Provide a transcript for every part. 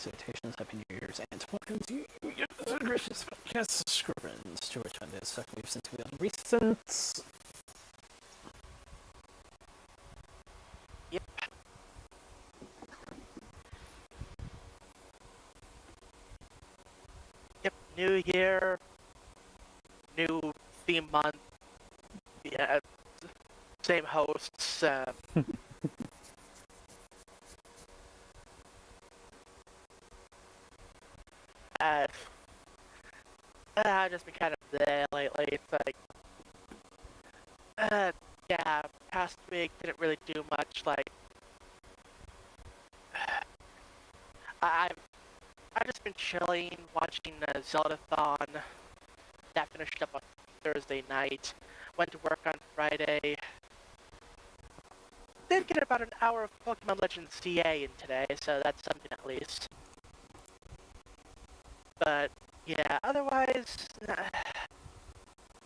salutations, Happy New Year's, and welcome to Yoda Gracious Podcast Subscriptions, to which on this second we've since we had recent. Yep. Yep, new year, new theme month, yeah, same hosts, uh, I've just been kind of there lately. It's like, yeah, past week didn't really do much. Like, I've just been chilling, watching Zeldathon. That finished up on Thursday night. Went to work on Friday. Did get about an hour of Pokemon Legends CA in today, so that's something at least. But yeah, otherwise,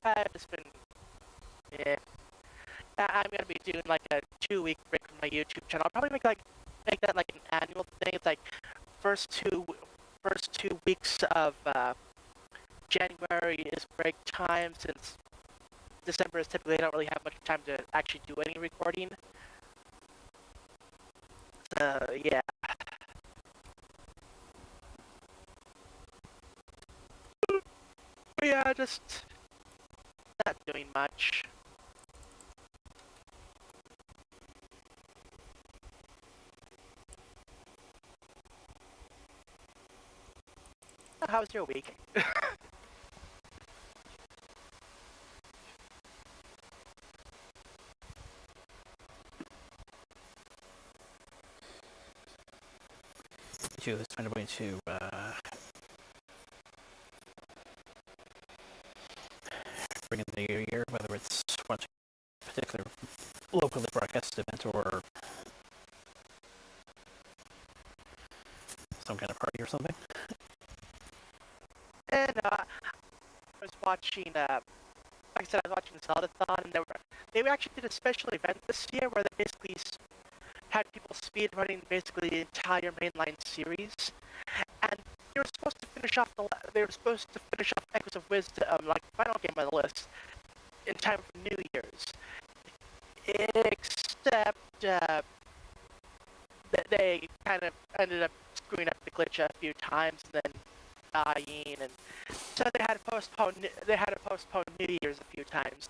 I've just been, yeah. I'm gonna be doing like a 2-week break from my YouTube channel. I'll probably make that like an annual thing. It's like first two weeks of January is break time, since December is typically I don't really have much time to actually do any recording. So yeah. But yeah, just not doing much. How was your week? To find a way to bring in the new year, whether it's watching a particular locally broadcast event or some kind of party or something. And I was watching, like I said, I was watching Zeldathon, and they actually did a special event this year where they basically had people speedrunning basically the entire mainline series, and they were supposed to finish off Echoes of Wisdom, like the final game on the list, in time for New Year's. Except that they kind of ended up screwing up the glitch a few times and then dying, and so they had to postpone New Year's a few times.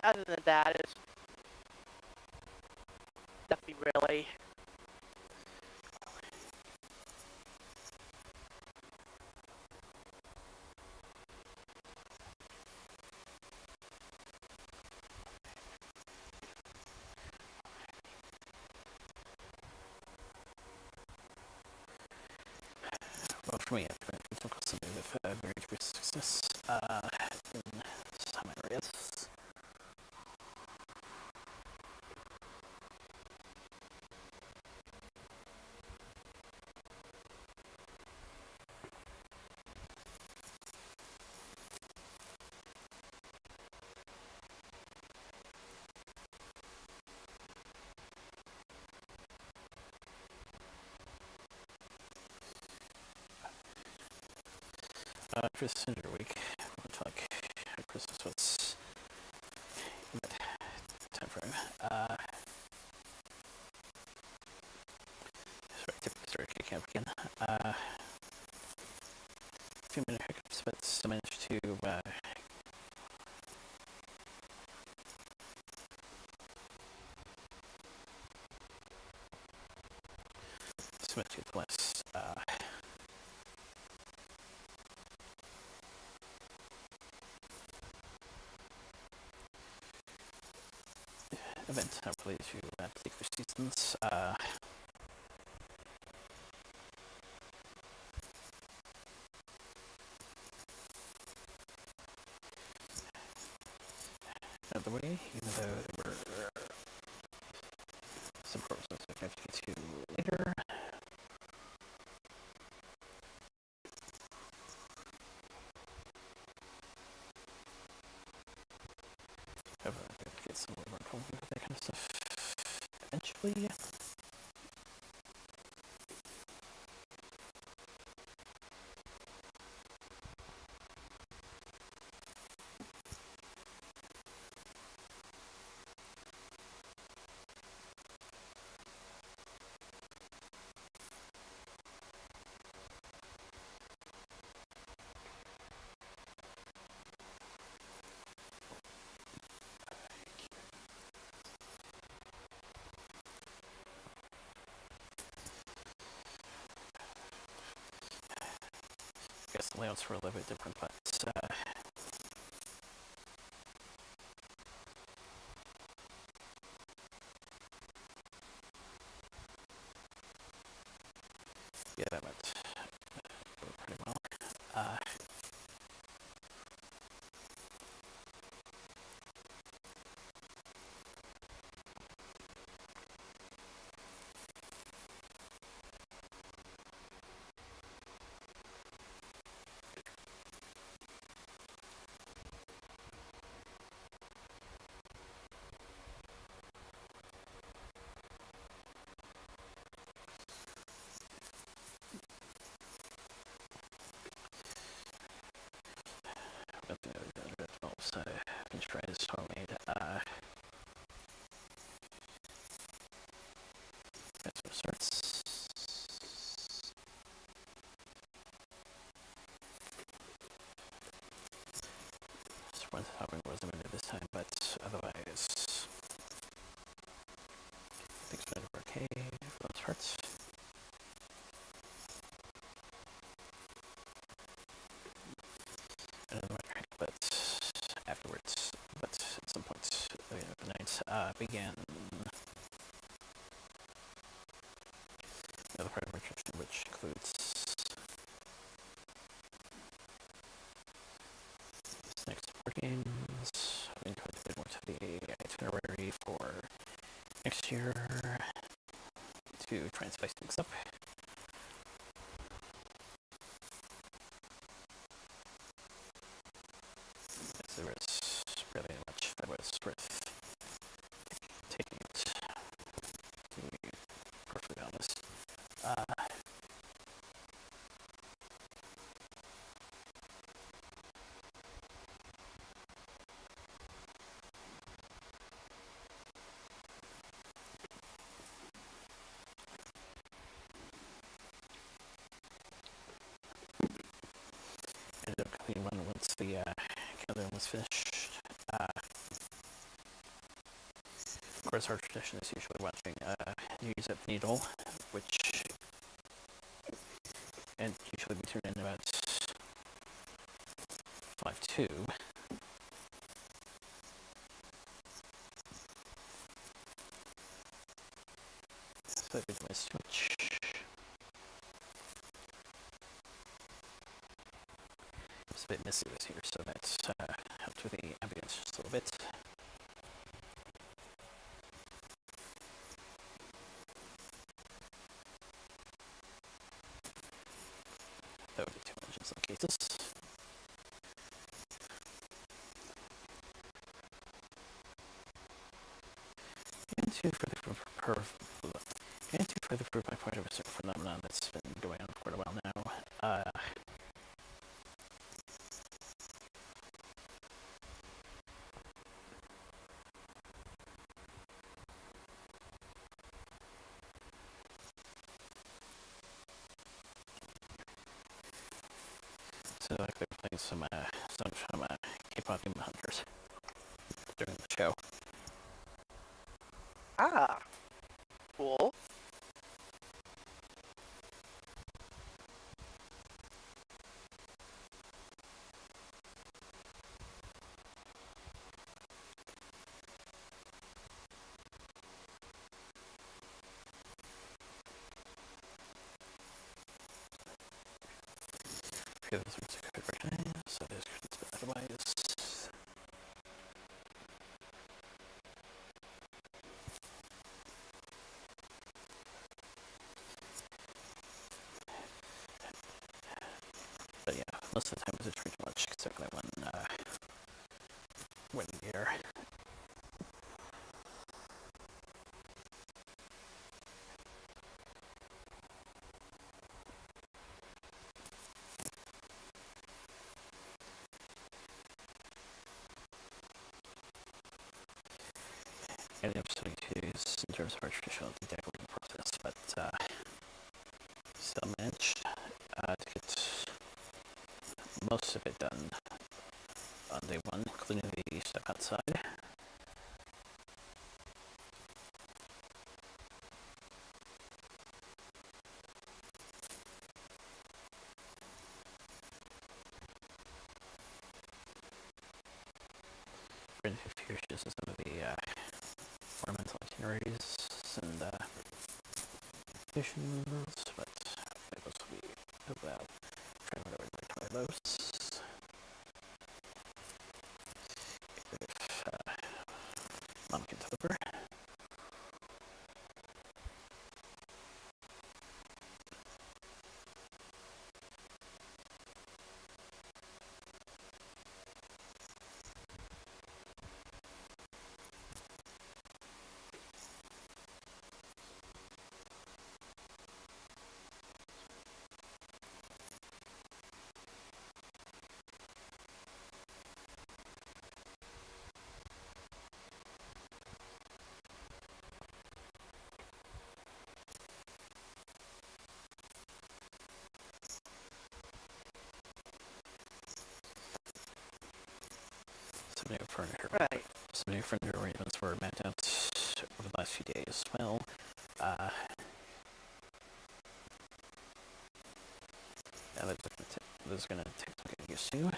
Other than that, it's nothing really. Well, for me, I've been something with very degree of success in some areas. For this Cinder week, we'll talk Christmas, what's in that time frame. Sorry, I can't begin. 2-minute hiccups, but still managed to submit to the list. Event related to particular seasons. Another way, even though there were some processes I have to get to later. briefly. I guess the layouts were a little bit different, but yeah, that went pretty well. But the other develops can try this homemade starts. Just one topic was limited this time, but otherwise things went okay for those parts. But afterwards, but at some point the night began another part of our trip, which includes next support games. We tried to get more to the itinerary for next year to try and spice things up. As there was really much that was worth taking it, to be perfectly honest. Ended up completing one once the calendar was finished. Of course, our tradition is usually watching news at the Needle, which and usually we turn in about 5-2. So I did my switch. It's a bit messy this here, so that's helped with the ambience just a little bit. That would be too much in some cases. And to further prove my point of a certain phenomenon that's been going on for quite a while now, so like they're playing some songs from K-pop Demon Hunters during the show. Ah, cool. Few of those words I could recognize, so there's but otherwise. But yeah, most of the time it's pretty much exactly when the air. getting up to 72s in terms of our traditional decorating process, but still managed to get most of it done on day one, including the stuff outside. We're going to few issues with some of the ornamental itineraries and missions, but those will be about whatever they try those. If Mom can deliver. Right. Some new furniture arrangements were mapped out over the last few days as well. Yeah, those are going to take some getting used to.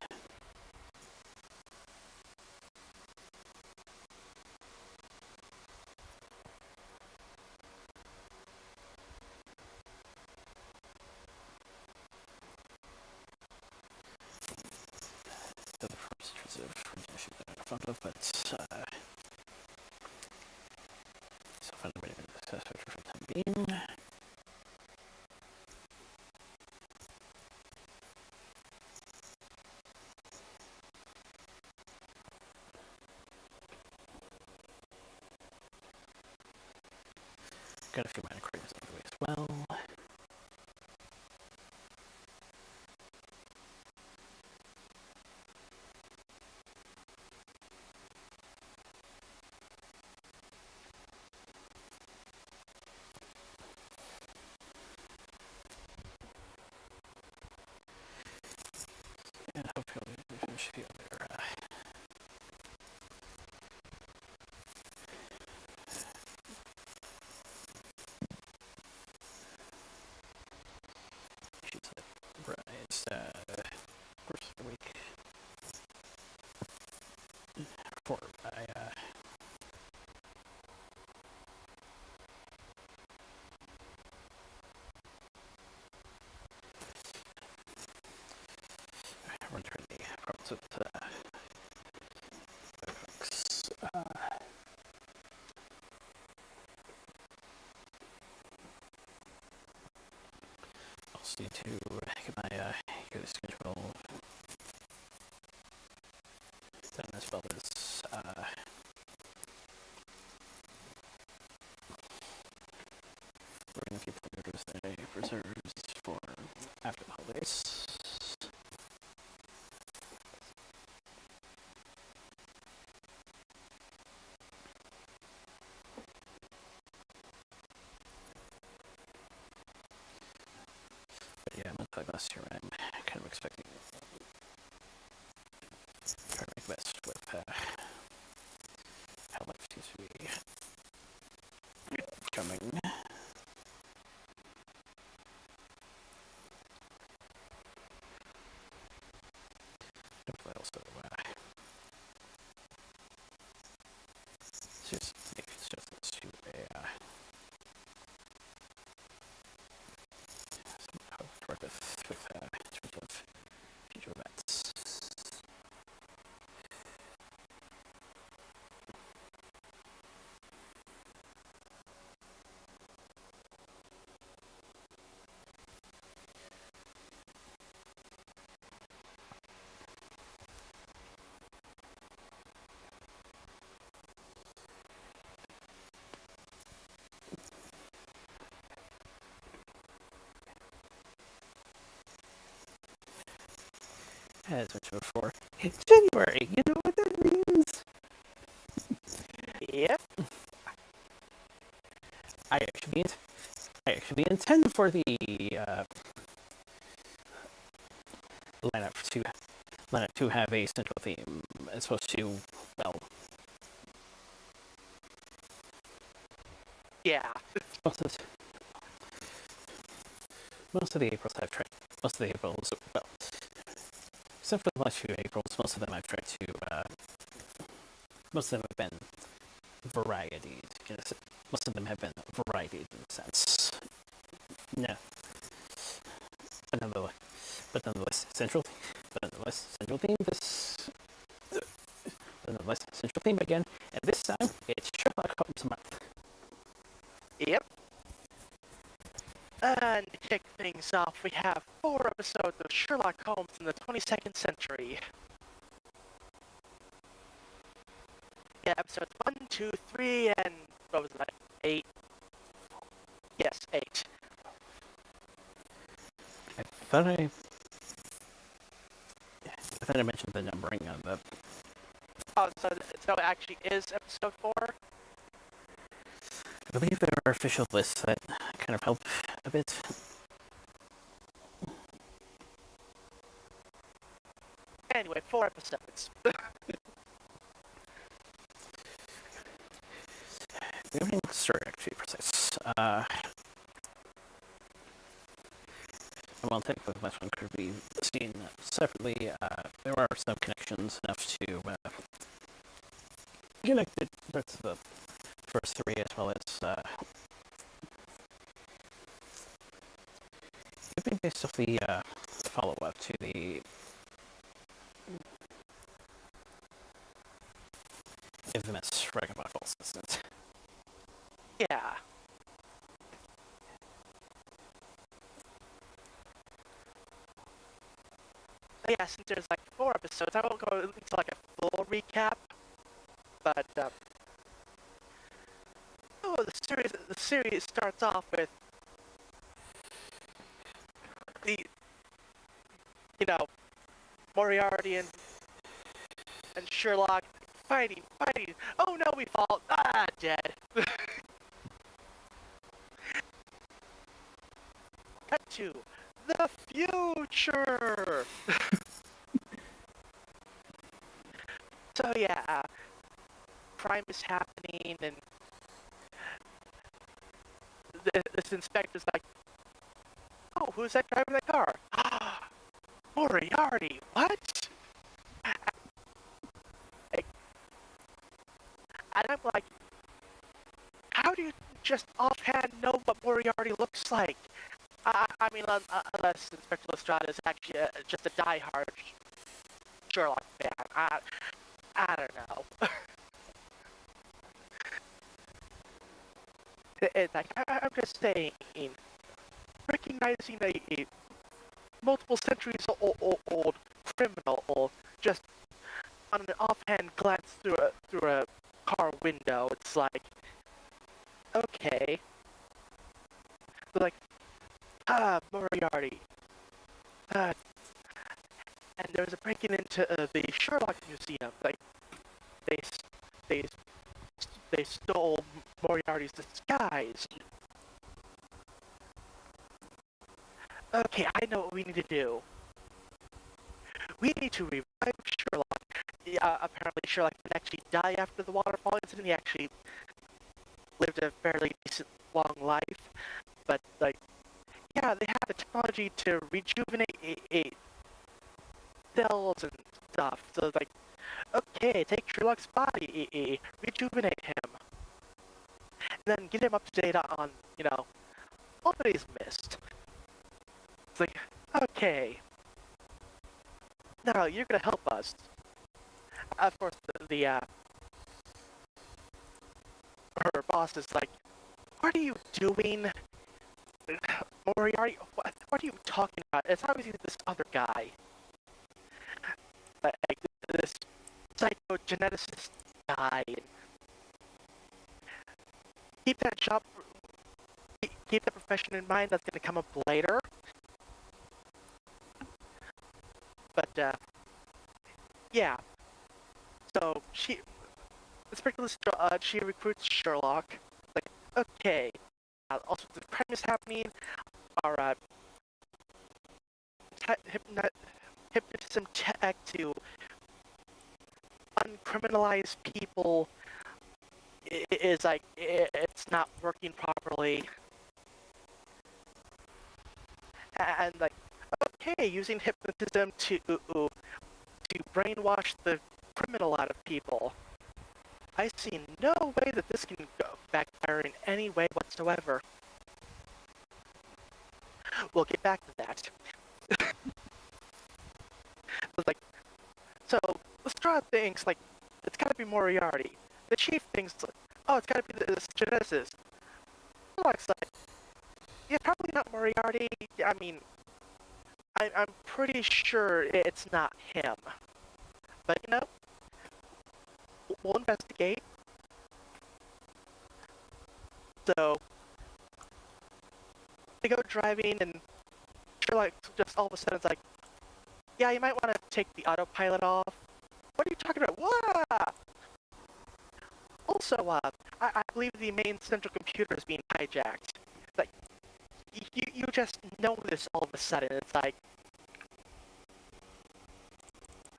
The procedures of reduction that I'm in front of, but so find a way to make this satisfactory for the time being. Got a few minor corrections on the way as well. And hopefully we finish the other sheets that rise course of the week. For I run through the problems with folks. Also need to get my Yoda schedule done as well as we're going to keep the Yoda Soda reserves for after the holidays. But yeah, much like last year, I'm kind of expecting try to make the best with how life seems to be coming. Hopefully also just make suggestions to how to work with in terms of future events. As mentioned before, it's January. You know what that means? Yep. I actually intend for the lineup to have a central theme. It's supposed to, well, Yeah. most of most of the Aprils I've tried. Most of the Aprils, well, except for the last few Aprils, most of them I've tried to. Most of them have been varieties. Most of them have been varieties in a sense. No, but nonetheless, central theme. Nonetheless, central theme again, and this time it's Sherlock Holmes month. Yep. And to kick things off, we have 4 episodes of Sherlock Holmes in the 22nd century. Yeah, episodes 1, 2, 3, and what was that? 8. Yes, 8. I thought I mentioned the numbering of the. Oh, so it actually is episode 4? I believe there are official lists that kind of help a bit. Anyway, 4 episodes. The opening story, actually, precise. Well, technically, the last one could be seen separately. There are some connections enough to connect it to the first 3, as well as it being based off the follow-up to the infamous Ragamuffin incident. Yeah. Yeah, since there's like 4 episodes, I won't go into like a full recap, but the series starts off with the Moriarty and Sherlock fighting. Oh no, we fall. Dead. Cut to the future. So yeah, crime is happening, and this inspector's like, "Oh, who's that driving that car?" Moriarty. What? And I'm like, how do you just offhand know what Moriarty looks like? I mean, unless Inspector Lestrade is actually just a diehard Sherlock fan. I don't know. It's like, I'm just saying, recognizing a multiple centuries old criminal or just on an offhand glance through a car window, it's like, okay. They're like, Moriarty. And there was a breaking into the Sherlock Museum. Like, they they they stole Moriarty's disguise. Okay, I know what we need to do. We need to revive Sherlock. Apparently Sherlock didn't actually die after the waterfall incident. He actually lived a fairly decent long life. But, like, yeah, they have the technology to rejuvenate cells and stuff. So, like, okay, take Sherlock's body, rejuvenate him. And then get him up to date on, all that he's missed. It's like, okay. No, you're gonna help us. Of course, her boss is like, what are you doing? Moriarty, what are you talking about? It's obviously this other guy. Like, this psychogeneticist guy. Keep that job, keep that profession in mind. That's gonna come up later. But, yeah. So, she recruits Sherlock. Like, okay, also the crime is happening, our hypnotism tech to uncriminalize people is like it's not working properly, and like okay, using hypnotism to brainwash the criminal out of people. I see no way that this can go backfire in any way whatsoever. We'll get back to that. Like, so let's draw things like it's gotta be Moriarty. The chief thinks, like, oh, it's gotta be this geneticist. Sherlock's like, yeah, probably not Moriarty. I mean, I'm pretty sure it's not him. But you know, we'll investigate. So they go driving, and Sherlock just all of a sudden is like, yeah, you might want to take the autopilot off. What are you talking about? Wah! Also, I believe the main central computer is being hijacked. Like, you just know this all of a sudden. It's like,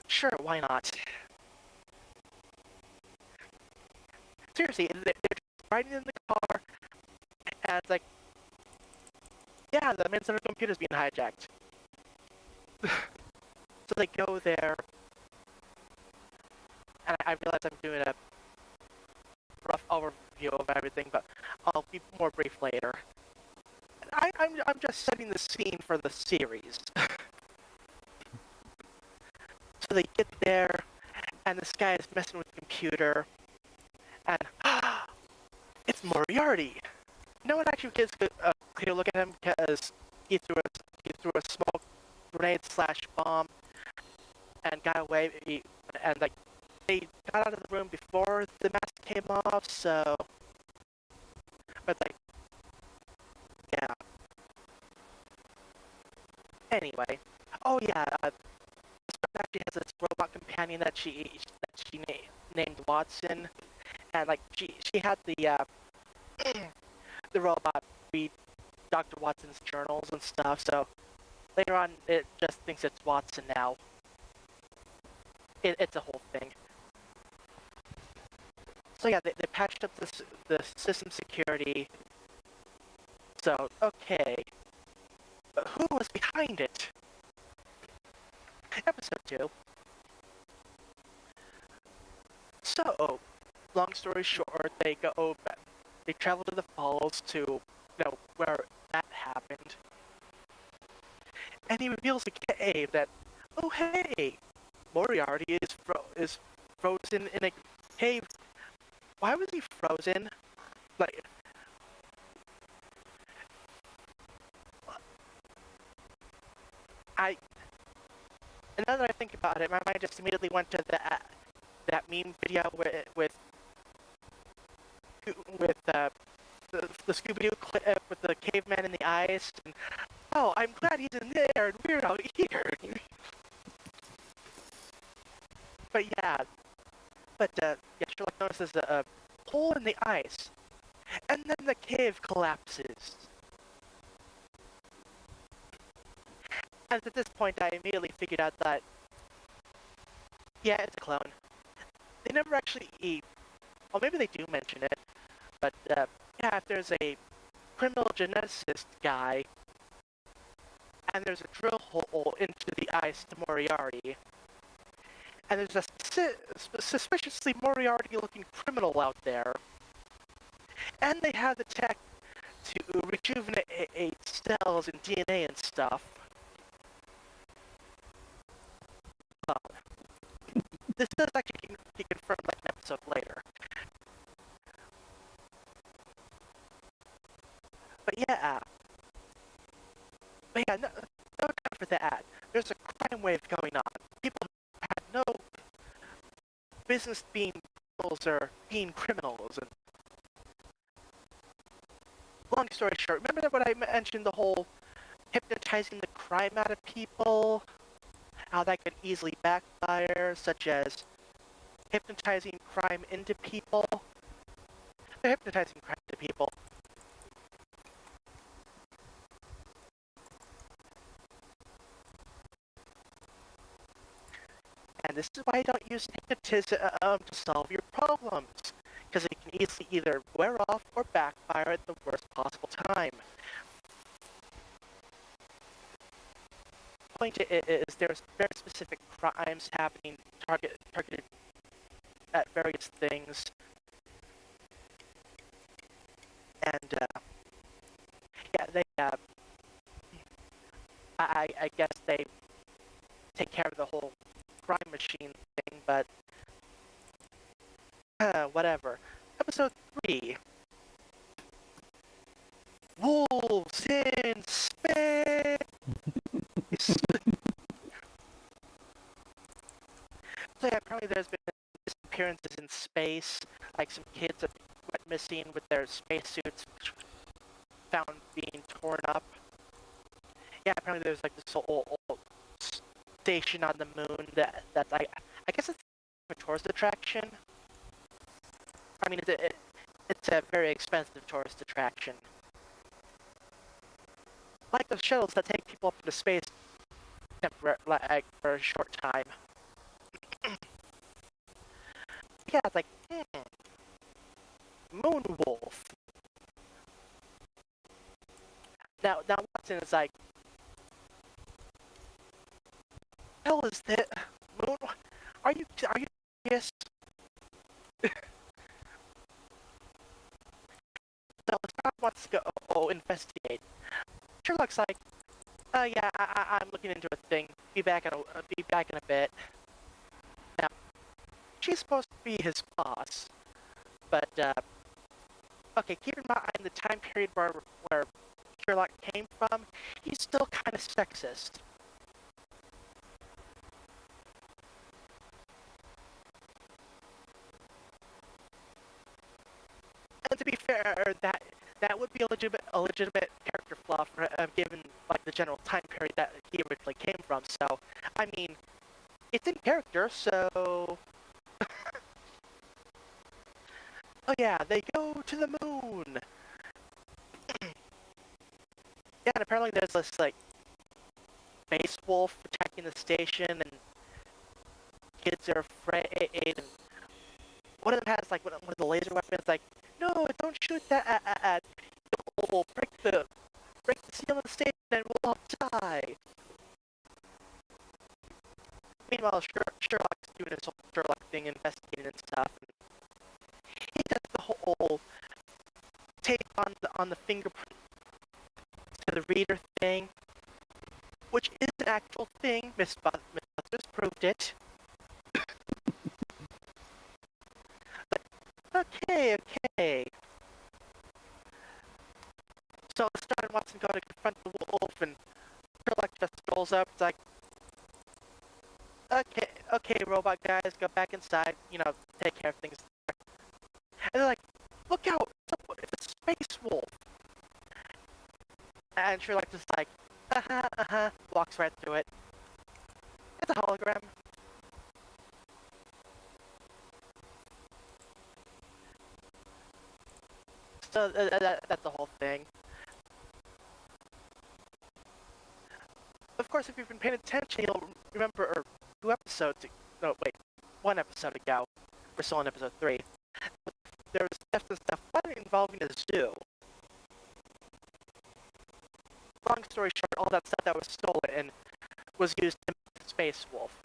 sure, why not? Seriously, they're just riding in the car, and it's like, yeah, the main central computer is being hijacked. So they go there, and I realize I'm doing a rough overview of everything, but I'll be more brief later. I'm just setting the scene for the series. So they get there, and this guy is messing with the computer, and it's Moriarty. No one actually gets a clear look at him because he threw a small grenade slash bomb and got away. And like they got out of the room before the mask came off, so. But like, yeah. Anyway, oh yeah, actually has this robot companion that she named Watson, and like she had the robot read Dr. Watson's journals and stuff. So later on, it just thinks it's Watson now. It's a whole thing. So yeah, they patched up the system security. So okay, but who was behind it? Episode 2. So, long story short, they travel to the falls to, where that happened. And he reveals a cave that, oh hey, Moriarty is frozen in a cave. Why was he frozen? Like, and now that I think about it, my mind just immediately went to that meme video with the Scooby-Doo clip with the caveman in the ice. And, oh, I'm glad he's in there and we're out here. But yeah, Sherlock notices a hole in the ice, and then the cave collapses. And at this point, I immediately figured out that, yeah, it's a clone. They never actually well, maybe they do mention it, but yeah, if there's a criminal geneticist guy, and there's a drill hole into the ice to Moriarty, and there's a suspiciously Moriarty-looking criminal out there, and they have the tech to rejuvenate cells and DNA and stuff. This does actually be confirmed like an episode later. But yeah, no time for that. There's a crime wave going on. People had no business being criminals or being criminals. And long story short, remember what I mentioned, the whole hypnotizing the crime out of people? How that could easily backfire, such as hypnotizing crime into people. They're hypnotizing crime into people. this is why you don't use hypnotism to solve your problems, because it can easily either wear off or backfire at the worst possible time. The point is there's very specific crimes happening targeted at various things, and yeah, they I guess they take care of the whole crime machine thing, but whatever. Episode 3. Wolves in space! So yeah, apparently there's been disappearances in space, like some kids that went missing with their spacesuits found being torn up. Yeah, apparently there's like this old station on the moon that's I guess it's a tourist attraction. I mean, it's a very expensive tourist attraction. Like the shuttles that take people up into space like, for a short time. Yeah, it's like, Moonwolf. Now Watson is like, hell is that? Moon? Are you serious? So Scott wants to go investigate. Sherlock's like, yeah, I'm looking into a thing. Be back in a bit. Now, she's supposed to be his boss, but okay, keep in mind the time period where Sherlock came from. He's still kind of sexist. And to be fair, that would be a legitimate character flaw for given like the general time period that he originally came from. So, I mean, it's in character. So, oh yeah, they go to the moon. Yeah, and apparently there's this like space wolf attacking the station, and kids are afraid. And one of them has like one of the laser weapons. Like, no, don't shoot that! We'll break the seal of the station, and we'll all die. Meanwhile, Sherlock's doing his whole Sherlock thing, investigating and stuff. And he does the whole tape on the fingerprint to the reader thing, which is an actual thing. Miss Buster's proved it. But okay. So Starr and Watson go to confront the wolf, and Sherlock just strolls up. It's like, okay, robot guys, go back inside. Take care of things. And they're like, look out! It's a space wolf. And Sherlock just like, walks right through it. It's a hologram. So that's the whole thing. Of course, if you've been paying attention, you'll remember, one episode ago, we're still on episode 3, there was theft and stuff involving a zoo. Long story short, all that stuff that was stolen was used to make the Space Wolf.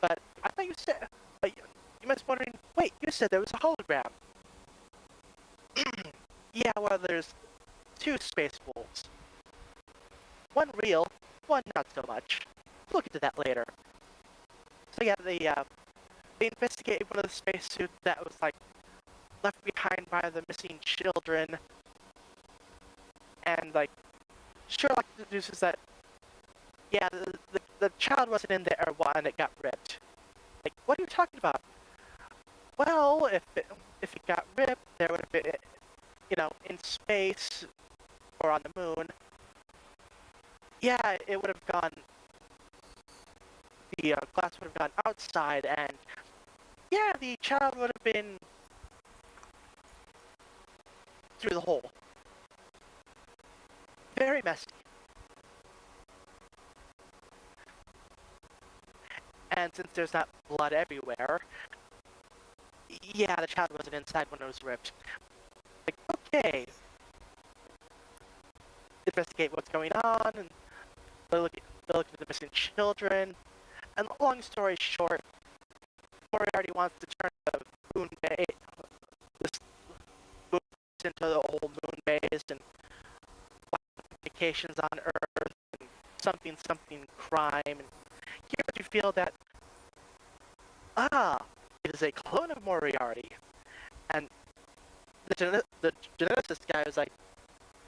But I thought you said, you must be wondering, wait, you said there was a hologram. Yeah, well, there's 2 Space Wolves. One real, one not so much. Look into that later. So yeah, they investigated one of the spacesuits that was like left behind by the missing children, and like Sherlock deduces that yeah, the child wasn't in there when it got ripped. Like, what are you talking about? Well, if it got ripped, there would have been, in space or on the moon. Yeah, it would have gone. The glass would have gone outside, and yeah, the child would have been through the hole. Very messy. And and since there's not blood everywhere, yeah, the child wasn't inside when it was ripped. Like, okay, investigate what's going on, and they're looking at the missing children. And long story short, Moriarty wants to turn the moon base, this moon base into the old moon base, and vacations on Earth, and something crime. And here you feel that, it is a clone of Moriarty. And the geneticist guy was like,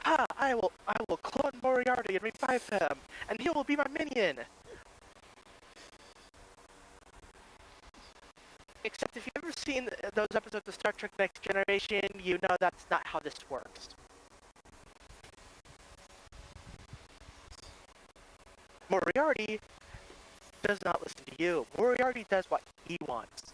I will clone Moriarty and revive him, and he will be my minion. Except if you've ever seen those episodes of Star Trek Next Generation, you know that's not how this works. Moriarty does not listen to you. Moriarty does what he wants.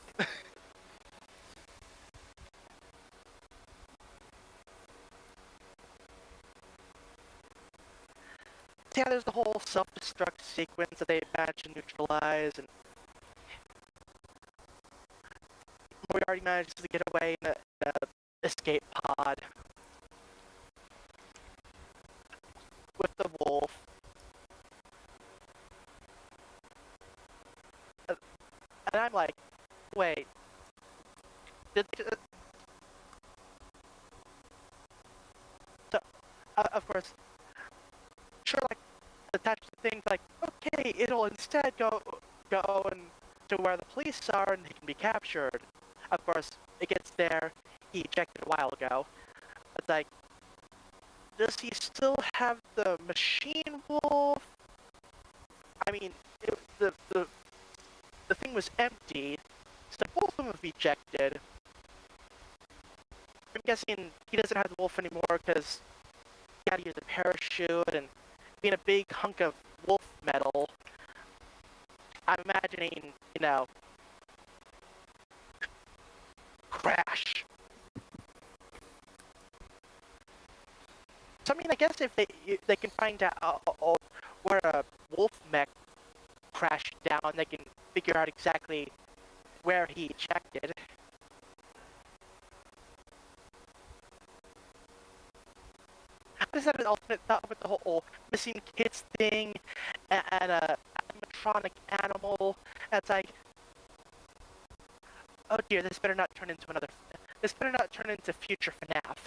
Yeah, there's the whole self-destruct sequence that they managed to neutralize, and Moriarty manages to get away in a escape pod with the wolf. And I'm like, wait, did so, of course, Sherlock attached to things like, okay, it'll instead go and to where the police are and he can be captured. Of course, it gets there. He ejected a while ago. It's like, does he still have the machine wolf? I mean, the thing was empty, so both of them have ejected. I'm guessing he doesn't have the wolf anymore because he had to use a parachute, and being a big hunk of wolf metal, I'm imagining, crash. So I mean, I guess if they can find out where a wolf mech crashed down, they can figure out exactly where he ejected. I just had an alternate thought with the whole missing kids thing and a animatronic animal. It's like, oh dear, this better not turn into another. This better not turn into future FNAF.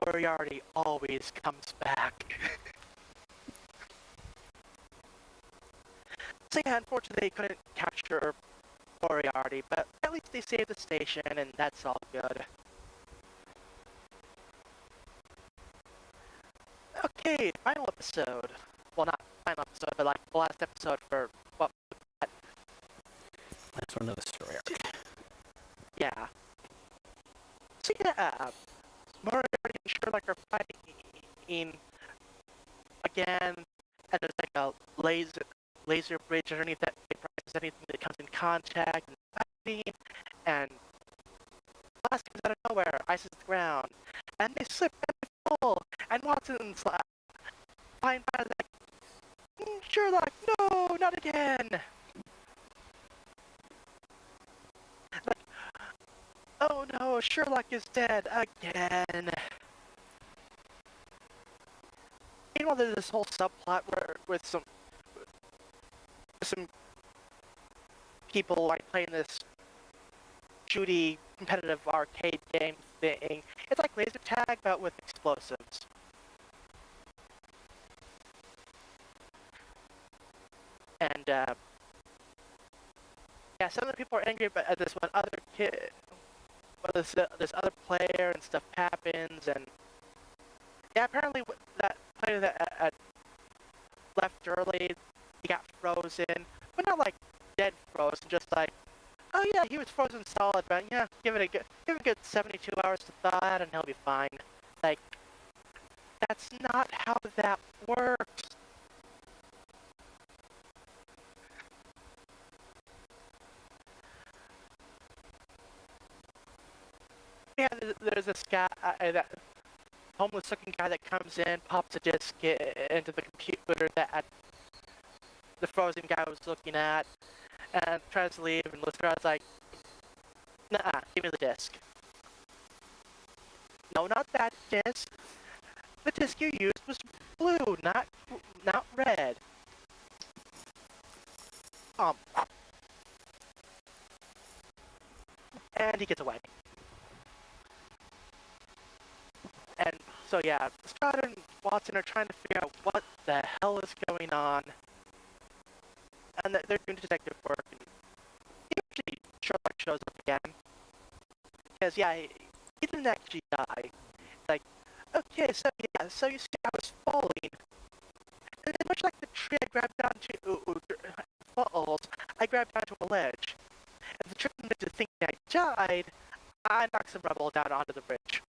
Moriarty always comes back. So yeah, unfortunately they couldn't capture Moriarty, but at least they saved the station, and that's all good. Okay, final episode. Well, not final episode, but like the last episode for what? That's one of the story arc. Yeah. So yeah, Moriarty and Sherlock are fighting again, and there's like a laser bridge underneath that process anything that comes in contact and fighting, and glass comes out of nowhere, ices the ground, and they slip and they fall, and Watson's flying by like, Sherlock, no, not again! Like, oh no, Sherlock is dead again! Meanwhile, there's this whole subplot where with some people like playing this shooty competitive arcade game thing. It's like laser tag, but with explosives. And yeah, some of the people are angry at this one other kid, but this other player and stuff happens, and yeah, apparently that player that left early, he got frozen, but not like dead frozen, just like, oh yeah, he was frozen solid, but yeah, give it a good 72 hours to thaw out and he'll be fine. Like, that's not how that works. Yeah, there's this guy, that homeless-looking guy that comes in, pops a disc into the computer that the frozen guy was looking at, and tries to leave, and Lestrade's like, "Nah, give me the disc." "No, not that disc. The disc you used was blue, not red." Um, and he gets away. And so yeah, Lestrade and Watson are trying to figure out what the hell is going on, and they're doing detective work. And eventually, Sherlock shows up again. Because yeah, he didn't actually die. Like, okay, so yeah, so you see, I was falling, and then much like the tree I grabbed onto falls, I grabbed onto a ledge. And the trick me to think I died, I knocked some rubble down onto the bridge.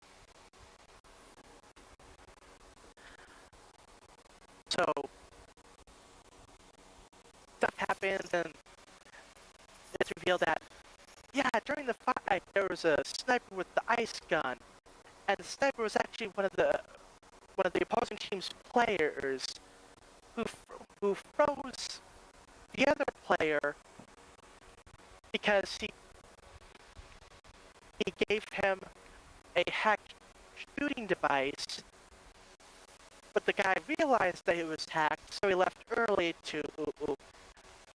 So stuff happens, and it's revealed that yeah, during the fight there was a sniper with the ice gun, and the sniper was actually one of the opposing team's players who froze the other player because he gave him a hacked shooting device, but the guy realized that it was hacked, so he left early to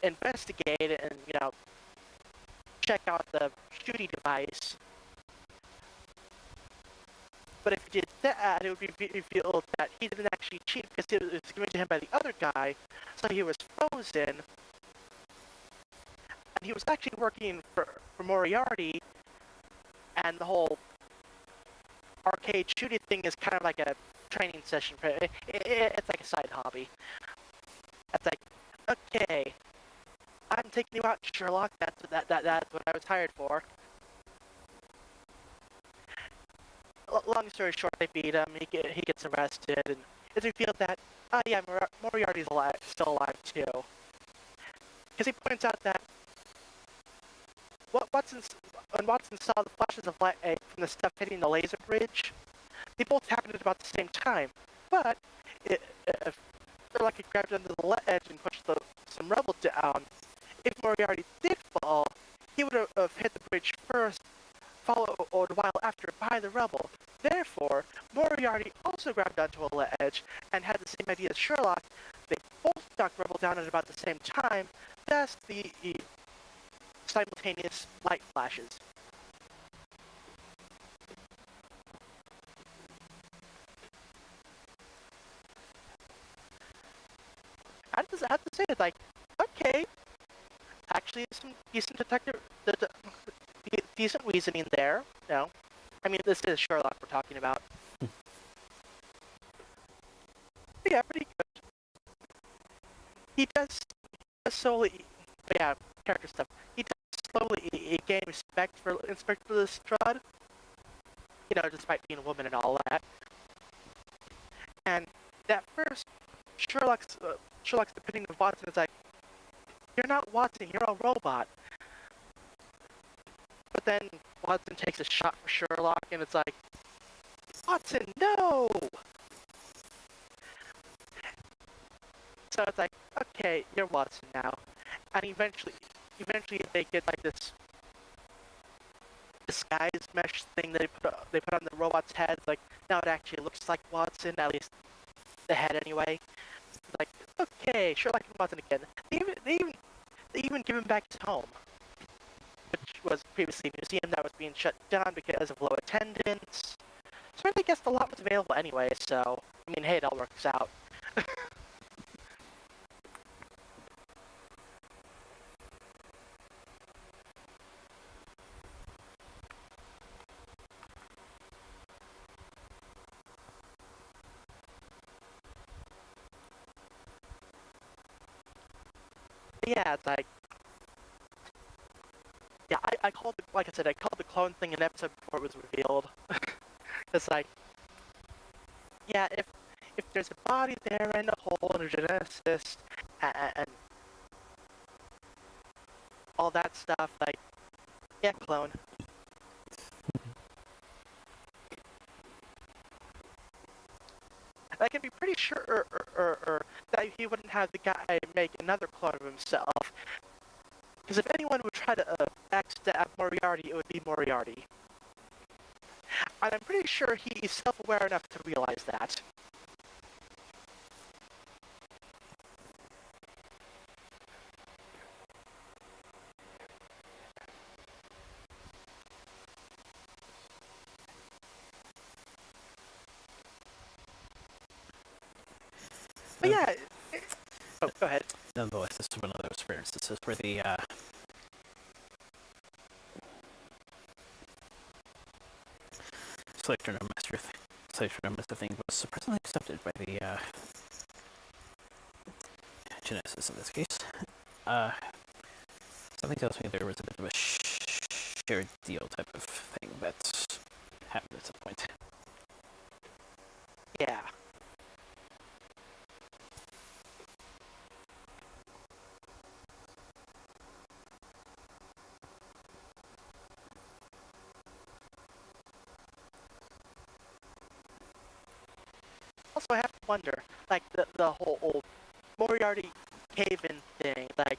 investigate it and, check out the shooting device. But if he did that, it would be revealed that he didn't actually cheat because it was given to him by the other guy, so he was frozen. And he was actually working for Moriarty, and the whole arcade shooting thing is kind of like a training session for it. It's like a side hobby. It's like, okay, I'm taking you out, Sherlock. That's what I was hired for. Long story short, they beat him. He gets arrested, and it's revealed that yeah, Moriarty's still alive too. Because he points out that when Watson saw the flashes of light from the stuff hitting the laser bridge, they both happened at about the same time. But if Sherlock had grabbed onto the ledge and pushed some rubble down, if Moriarty did fall, he would have hit the bridge first, followed a while after by the rubble. Therefore, Moriarty also grabbed onto a ledge and had the same idea as Sherlock. They both knocked rubble down at about the same time, thus the simultaneous light flashes. I have to say, it's like, okay, actually some decent decent reasoning there. I mean, this is Sherlock we're talking about. But yeah, pretty good. He does slowly, but yeah, character stuff. He does slowly gain respect for Inspector Lestrade. Despite being a woman and all that. And at first, Sherlock's opinion of Watson is like, "You're not Watson, you're a robot." But then Watson takes a shot for Sherlock, and it's like, "Watson, no!" So it's like, okay, you're Watson now. And eventually they get like this disguise mesh thing that they put on the robot's heads. Like, now it actually looks like Watson, at least the head anyway. It's like, okay, Sherlock and Watson again. They even give him back his home, which was previously a museum that was being shut down because of low attendance. So I guess the lot was available anyway, so, I mean, hey, it all works out. Yeah, it's like, yeah, I called it, like I said, I called the clone thing an episode before it was revealed. It's like, yeah, if there's a body there and a hole and a geneticist and all that stuff, like, yeah, clone. sure that he wouldn't have the guy make another clone of himself. Because if anyone would try to backstab Moriarty, it would be Moriarty. And I'm pretty sure he's self-aware enough to realize that. But yeah, oh, go ahead. Nonetheless, this is one of those experiences where the slave journal master thing was surprisingly accepted by the Genesis in this case. Something tells me there was a bit of a shared deal type of thing that happened at some point. Yeah. Also, I have to wonder, like, the whole old Moriarty cave-in thing, like,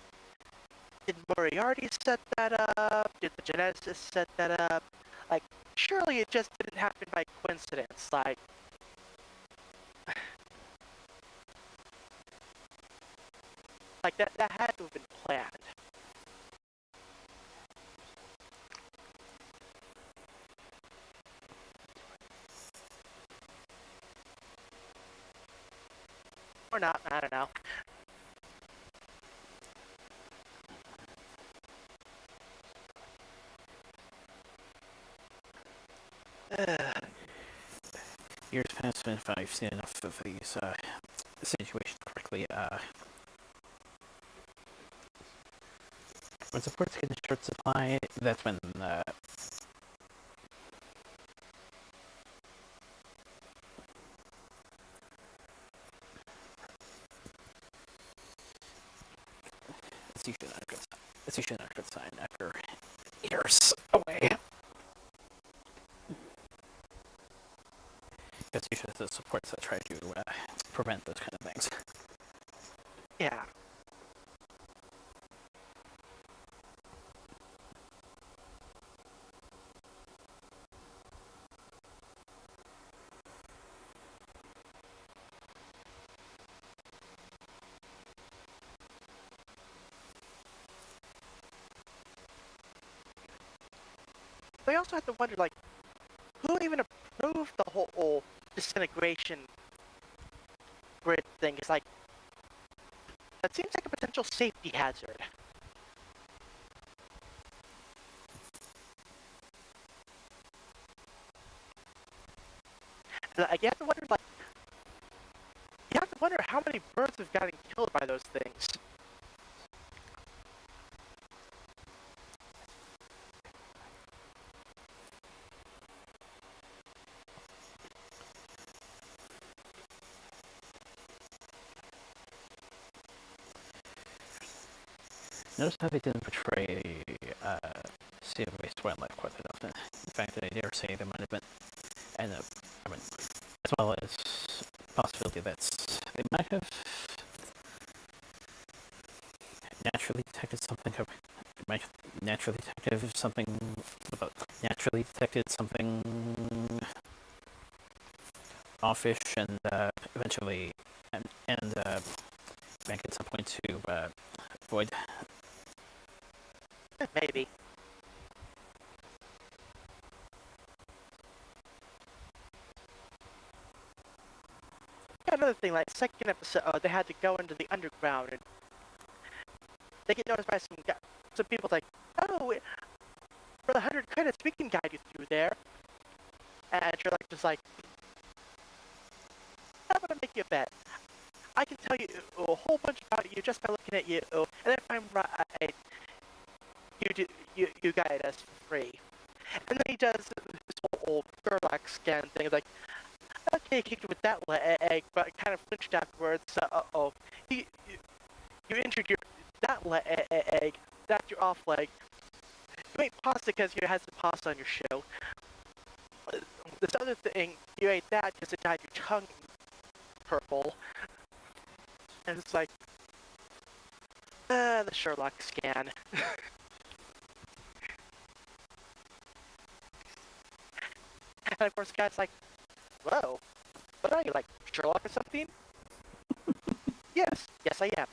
did Moriarty set that up? Did the Genesis set that up? Like, surely it just didn't happen by coincidence, like... Like, that had to have been planned. Or not, I don't know. Years pass, and if I've seen enough of these situations correctly, when supports get in short supply, that's when it's usually not a good sign after years away. It's usually the supports that try to prevent those kind of things. Yeah. They also have to wonder, like, who even approved the whole disintegration grid thing? It's like, that seems like a potential safety hazard. Like, you have to wonder, like, you have to wonder how many birds have gotten killed by those things. Notice how they didn't portray sea of waste wildlife quite that often. In fact, I dare say there might have been, and I mean, as well as possibility that they might have naturally detected something. Might naturally detected something offish, and eventually, and back at some point to avoid. Maybe. Yeah, another thing, like, second episode, they had to go into the underground, and they get noticed by some people like, oh, for the 100 credits, we can guide you through there. And you're like, just like, I'm gonna make you a bet. I can tell you a whole bunch about you just by looking at you, and if I'm right, you guide us for free. And then he does this whole Sherlock scan thing. It's like, okay, kicked with that leg, but kind of flinched afterwards. Uh-oh. You injured that leg, that's your off leg. You ate pasta because you had some pasta on your show. This other thing, you ate that because it dyed your tongue purple. And it's like, the Sherlock scan. And of course, the guy's like, whoa, what are you, like Sherlock or something? Yes, yes, I am.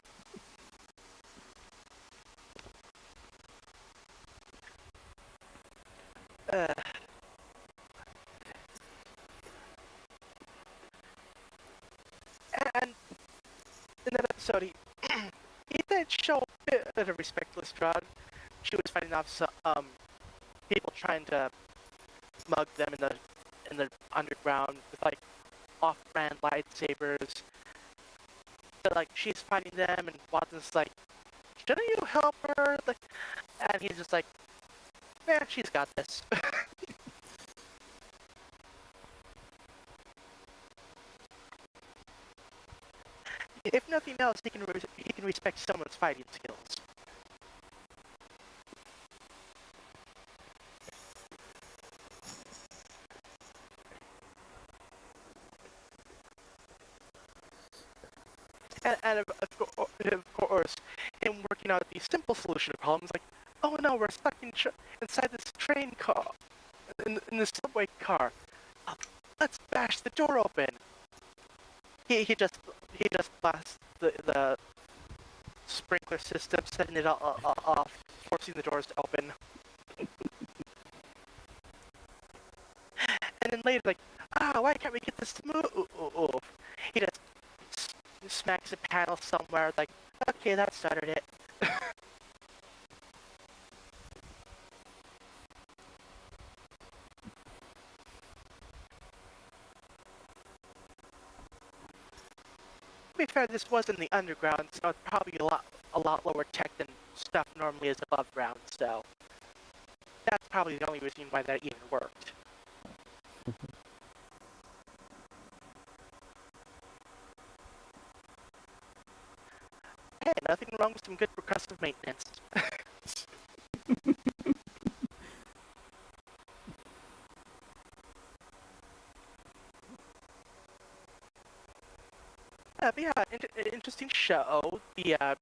Uh, and in that episode, he did show a bit of a respectless drug. She was fighting off some people trying to mug them in the underground with like off-brand lightsabers. So like she's fighting them, and Watson's like, "Shouldn't you help her?" Like, and he's just like, "Man, she's got this." If nothing else, he can respect someone's fighting skills. And of course, him working out the simple solution to problems like, oh no, we're stuck inside this train car, in the subway car. Uh, let's bash the door open. He just blasts the sprinkler system, setting it off, forcing the doors to open. And then later, like, why can't we get this to move? He just smacks a panel somewhere, like, okay, that started it. To be fair, this was in the underground, so it's probably a lot lower tech than stuff normally is above ground, so that's probably the only reason why that even worked. Hey, nothing wrong with some good percussive maintenance. But yeah, interesting show. At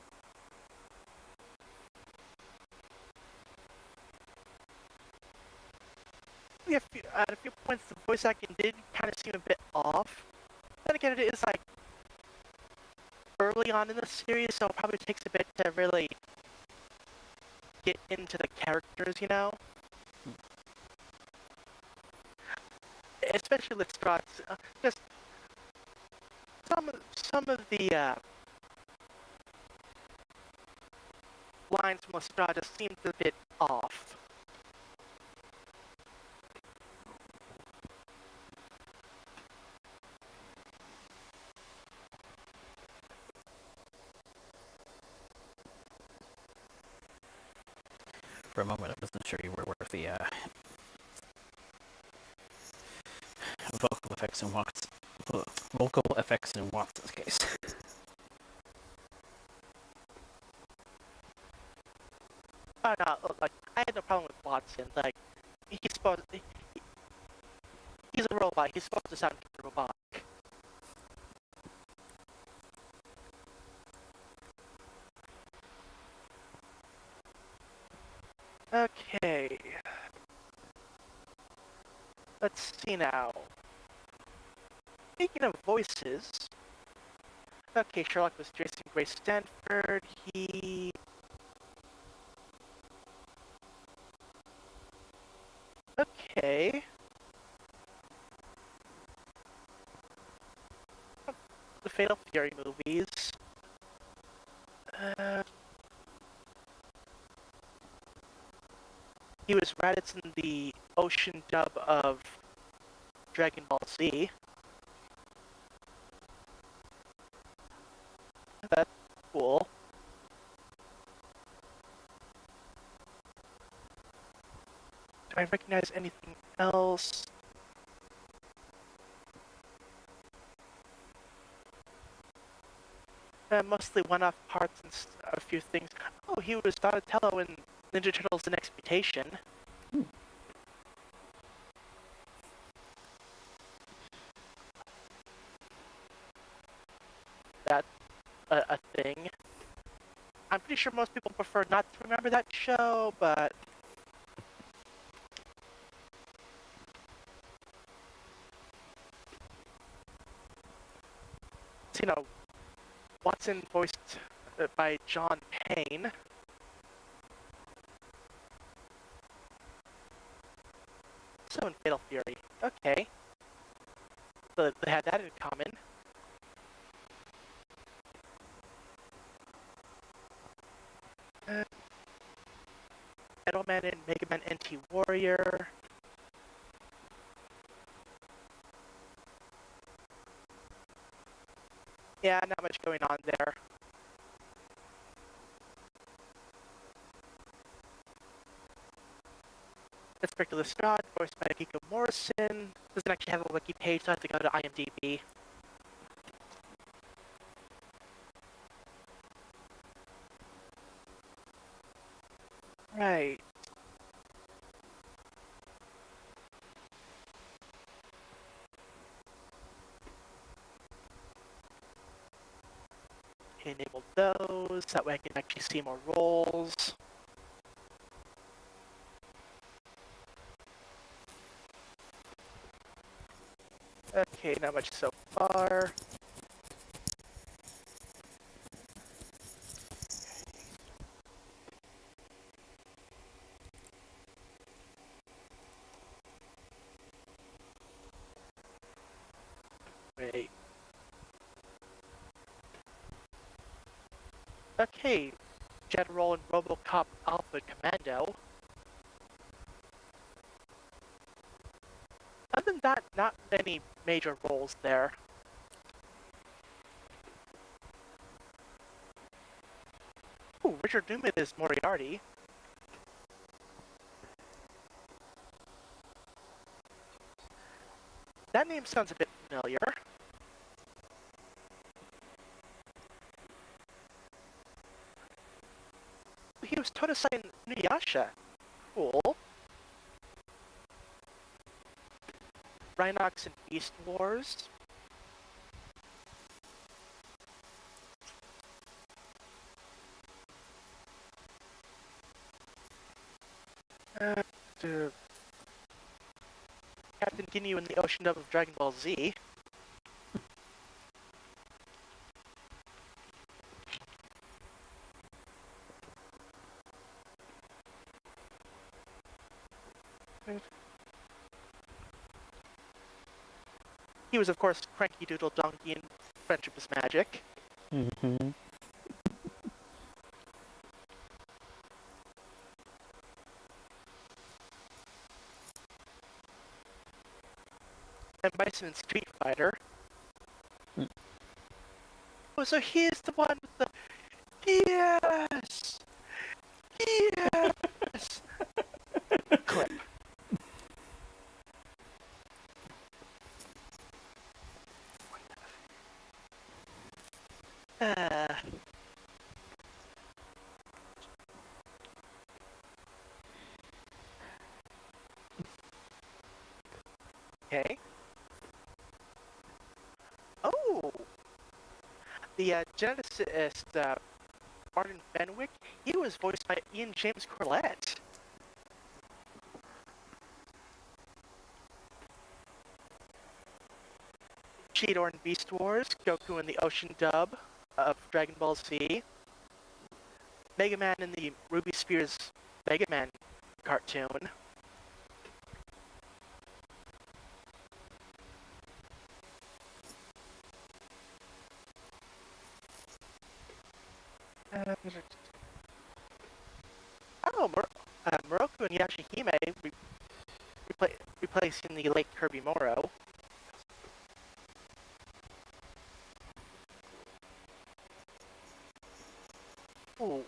a few points, the voice acting did kind of seem a bit off. Then again, it is like early on in the series, so it probably takes a bit to really get into the characters, you know? Especially Lestrade's, just some of the lines from Lestrade just seemed a bit off. For a moment, I wasn't sure you were worth the vocal effects in Watson's case. Oh no, like I had no problem with Watson. Like he's a robot. He's supposed to sound robotic. Okay. Let's see now. Speaking of voices, okay, Sherlock was Jason Gray Stanford. Okay. The Fatal Fury movies. Uh, he was Raditz in the Ocean dub of Dragon Ball Z. That's cool. Do I recognize anything else? Mostly one-off parts and a few things. Oh, he was Donatello in Ninja Turtles: The Next Mutation. a thing. I'm pretty sure most people prefer not to remember that show, but you know, Watson voiced by John Payne. So in Fatal Fury, okay, so they had that in common. Metalman and Mega Man NT Warrior. Yeah, not much going on there. Inspector Lestrade, voiced by Akiko Morrison. Doesn't actually have a wiki page, so I have to go to IMDb. Right. Enable those, that way I can actually see more roles. Okay, not much so far. Wait. Okay, General and RoboCop Alpha Commando. Other than that, not any major roles there. Ooh, Richard Newman is Moriarty. That name sounds a bit familiar. He was Todesai in Inuyasha. Cool. Rhinox in Beast Wars. Uh, Captain Ginyu in the Ocean Dub of Dragon Ball Z. He was, of course, Cranky Doodle Donkey in Friendship is Magic. Mm-hmm. And Bison in Street Fighter. Oh, so he's the one with the... Yes! Yes! Clip. Okay. Oh! The geneticist, Martin Fenwick, he was voiced by Ian James Corlett. Cheetor in Beast Wars, Goku in the Ocean Dub of Dragon Ball Z, Mega Man in the Ruby Spears Mega Man cartoon. Oh, Moroku and Yashihime replacing the late Kirby Moro. Ooh.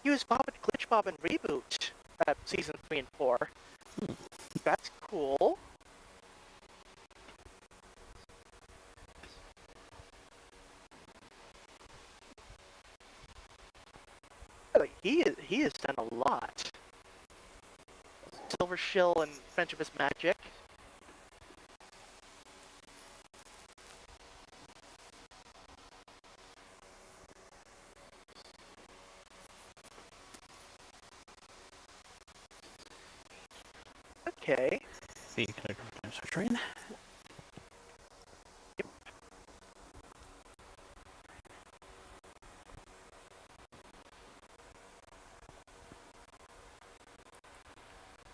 He was Bob and Glitch Bob in Reboot, season 3 and 4. That's cool. Like, he has done a lot. Silver Shill and Friendship is Magic. Okay. The kind of train. Yep.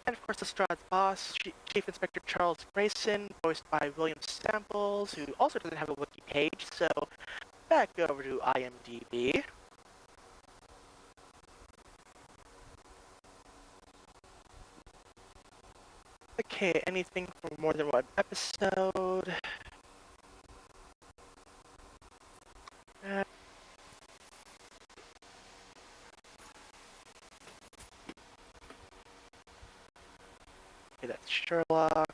And of course, Lestrade's boss, Chief Inspector Charles Grayson, voiced by William Samples, who also doesn't have a wiki page, so back over to IMDb. Okay, anything from more than one episode? Uh, okay, that's Sherlock.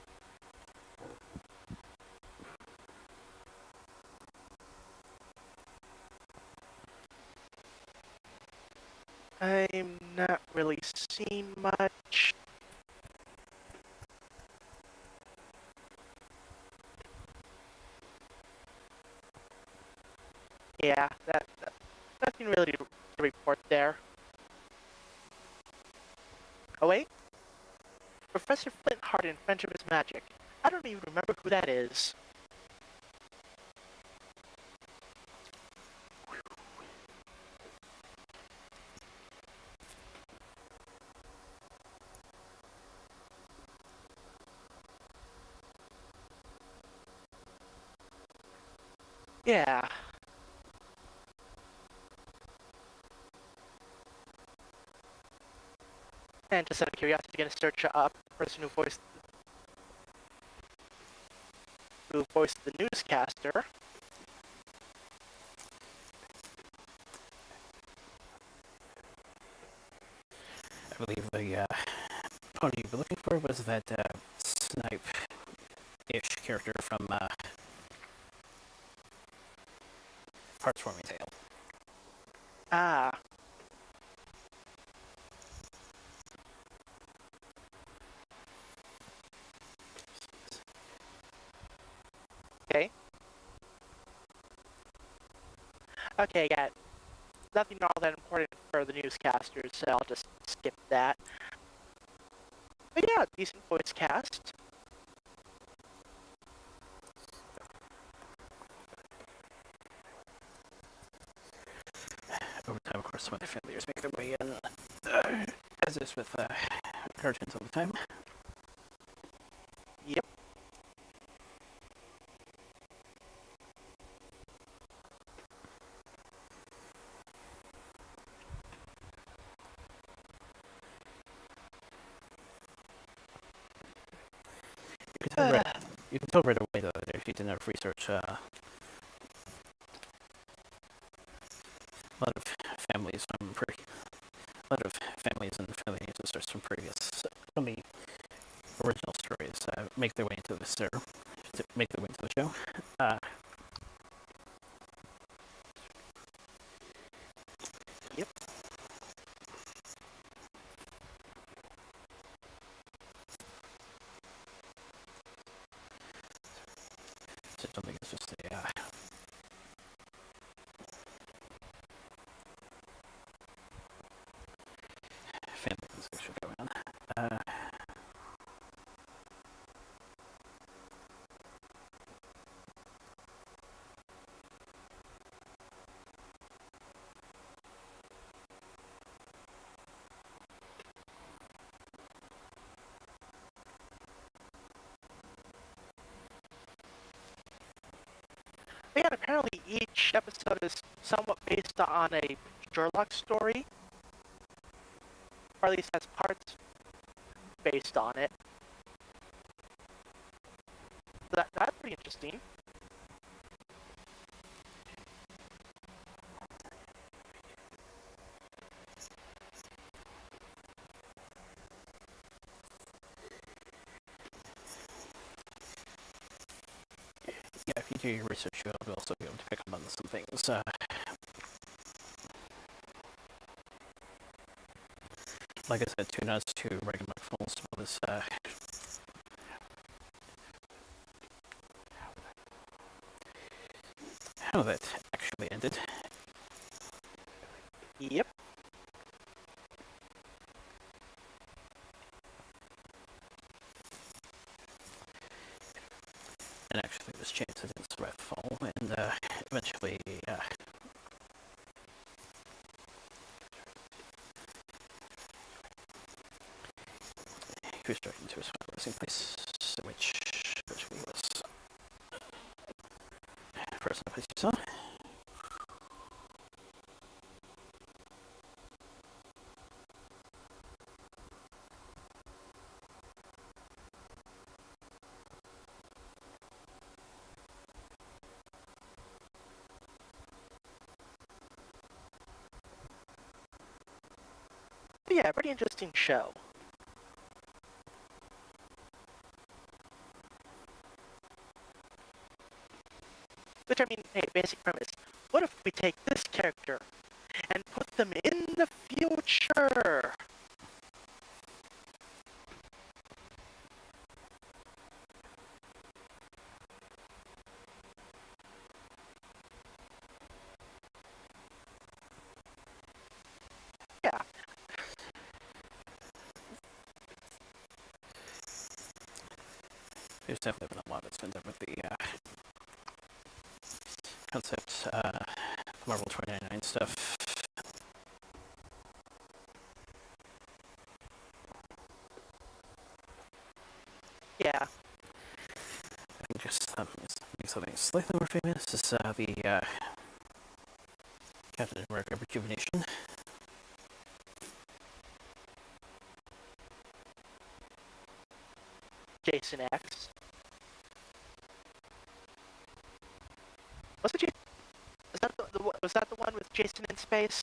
I'm not really seeing much. Yeah, nothing really to report there. Oh wait, Professor Flintheart in Friendship is Magic. I don't even remember who that is. Yeah. And just out of curiosity, gonna search up the person who voiced the newscaster. I believe the pony you were looking for was that Snipe-ish character from Heartwarming Tale. Ah. Okay. Okay, got nothing all that important for the newscasters, so I'll just skip that. But yeah, decent voice cast. Over time, of course, some of the failures make their way in, as is with cartoons all the time. Yep. You can tell right away though that if you did enough research, a lot of families and family ancestors from the original stories make their way into the show. Yep. So I don't think it's just a family ancestry going on. But yeah, apparently each episode is somewhat based on a Sherlock story, or at least has parts based on it. So that's pretty interesting. Yeah, if you do your research, you'll also be able to pick up on some things. Like I said, tune us to Reagan McFalls as well as how that actually ended. Yep. eventually he was directed to a small racing place, which eventually was first place you saw. But yeah, pretty interesting show. Which, I mean, hey, basic premise. What if we take this character and put them in the future? Yeah. There's definitely been a lot that's been done with the concept, Marvel 2099 stuff. Yeah. I think just something slightly more famous is the Captain America Rejuvenation. Jason X. Was it was that the one with Jason in space?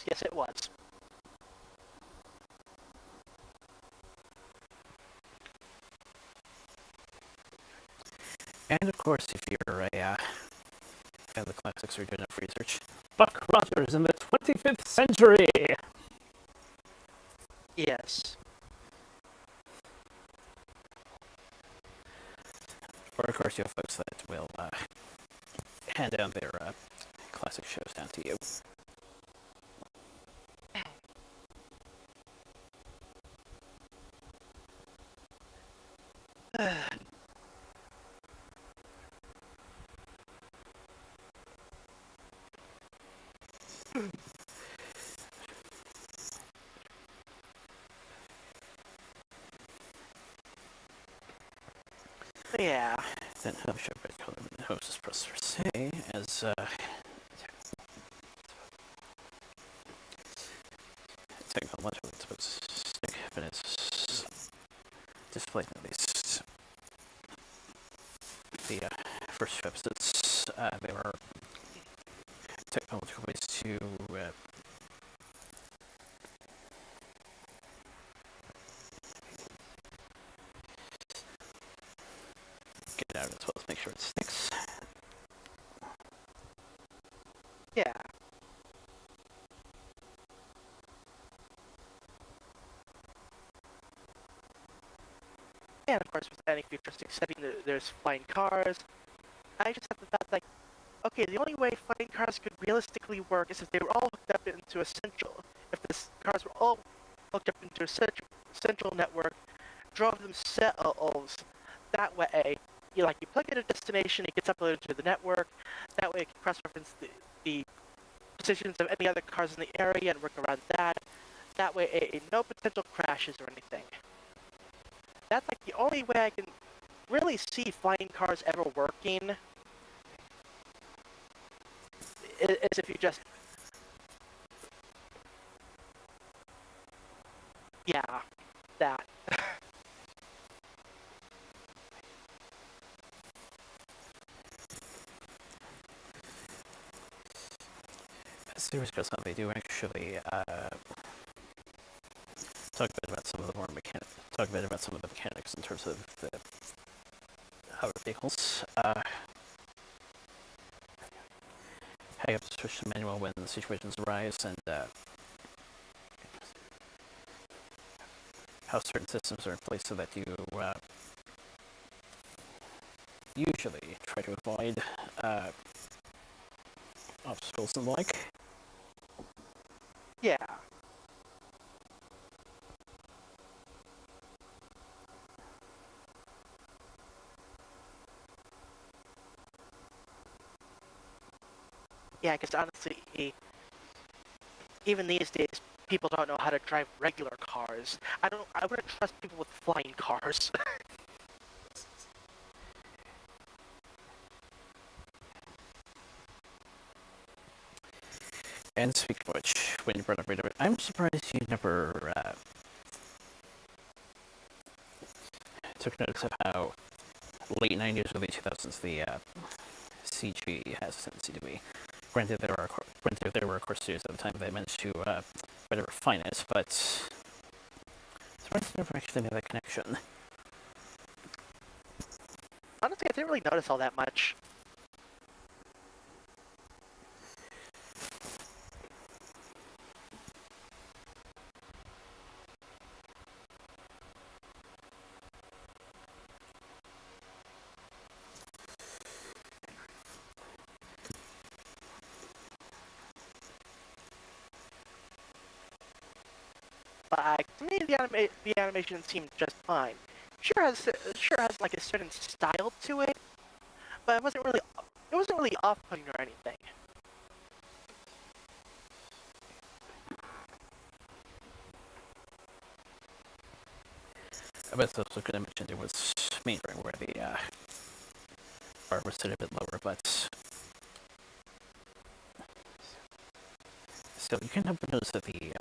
Yes, it was. And of course, if you're a fan of the classics or doing enough research, Buck Rogers in the 25th century! Yes. Or of course you have folks that will hand down their classic shows down to you. Yeah. Then I'm sure I'd call them the hostess press per se, as technical much of it's supposed to stick, but it's displayed at least the first few episodes. They were technological ways to get it out as well as make sure it sticks. Yeah. And of course, with any futuristic setting, there's flying cars. I just have the thought, like, okay, the only way flying cars could realistically work is if they were all hooked up into a central. If the cars were all hooked up into a central network, drove themselves. That way, you plug in a destination, it gets uploaded to the network. That way, it can cross-reference the positions of any other cars in the area and work around that. That way, no potential crashes or anything. That's like the only way I can really see flying cars ever working. Is if you just... Yeah, that. Series goes on, they do actually talk a bit about some of the mechanics in terms of the hover vehicles. How you have to switch to manual when situations arise, and how certain systems are in place so that you usually try to avoid obstacles and the like. Yeah. Yeah, because honestly, even these days, people don't know how to drive regular cars. I wouldn't trust people with flying cars. And speaking of which, when you brought up radar, I'm surprised you never took notice of how late 90s, early 2000s the CG has a tendency to be. Granted, there were of course studios at the time that managed to better refine it, but surprised I never actually made that connection. Honestly, I didn't really notice all that much. But to me, the animation seemed just fine. Sure has like a certain style to it, but it wasn't really off-putting or anything. I was also going to mention there was Mainframe where the bar was set a bit lower, but still, you can't help but notice that the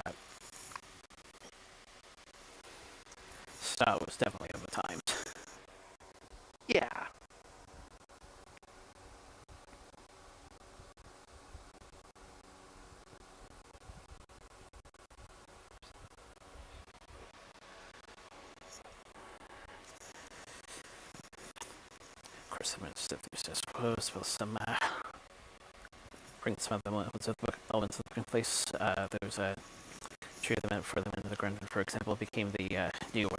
style was definitely of the times. Yeah. Of course, I'm going to step through status quo, as well as some bring some of the elements of the book in place. There's a tree of the map for them in the ground, for example, became the new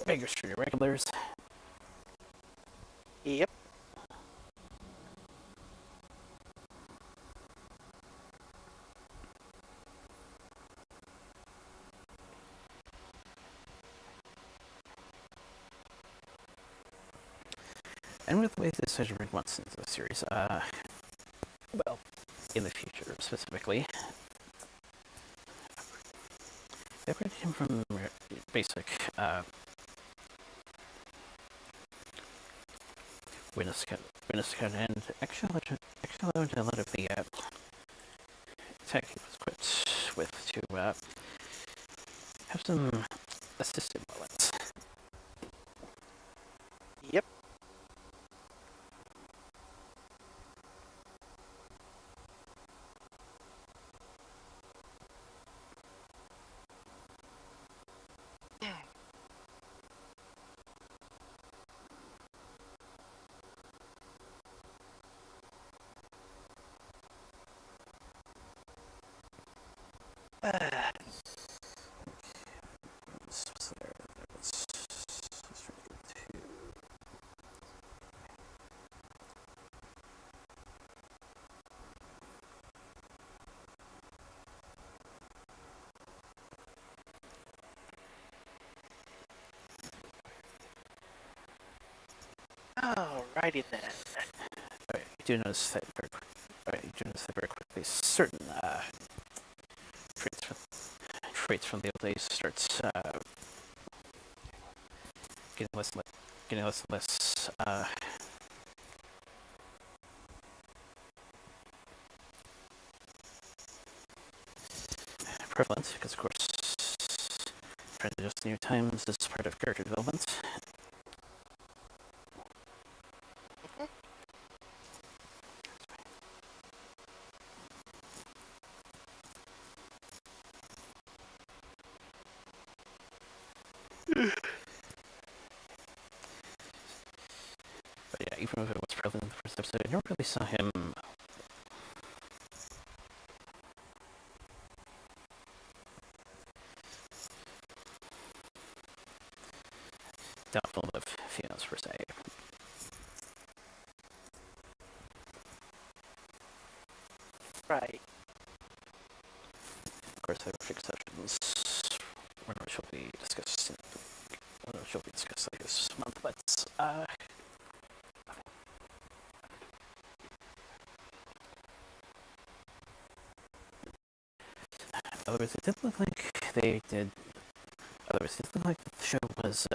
Baker Street regulars. Yep. And with the way this has been once into the series, well, in the future specifically, they upgraded him from basic witness code, and actually allowed a lot of the tech he was equipped with to have some assisted moments. Yep. So there, let's try to get to. Alrighty then. Alright, you do notice that very quickly certain traits from the old days starts getting less and less prevalent, because of course trying to adjust new times is part of character development. But yeah, even if it was prevalent in the first episode, I never really saw him doubtful of females per se. Right. Of course, there are exceptions. One of which will be discussed. One of which will be discussed later this month. But otherwise, it did look like they did. Otherwise, it looked like the show was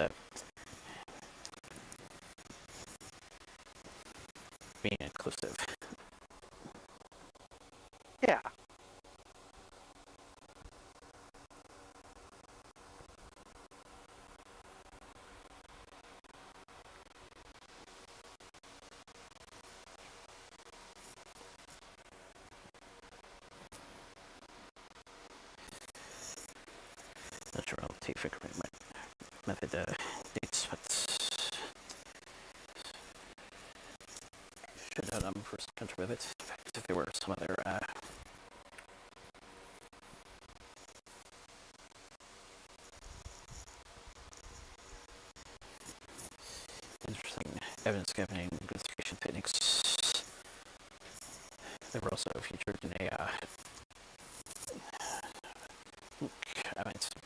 being inclusive. Yeah. Not sure I'll take figure my method dates, but should have first encounter with it. In fact, if there were some other interesting evidence gathering investigation techniques, they were also featured in a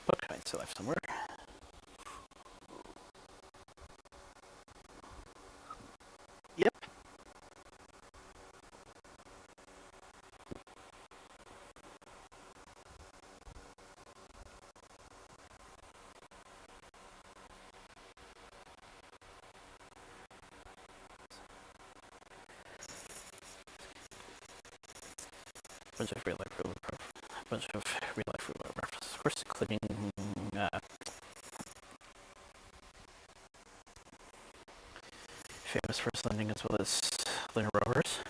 book I still have somewhere. Yep. Bunch of real life references, of course, including famous first landing as well as lunar rovers.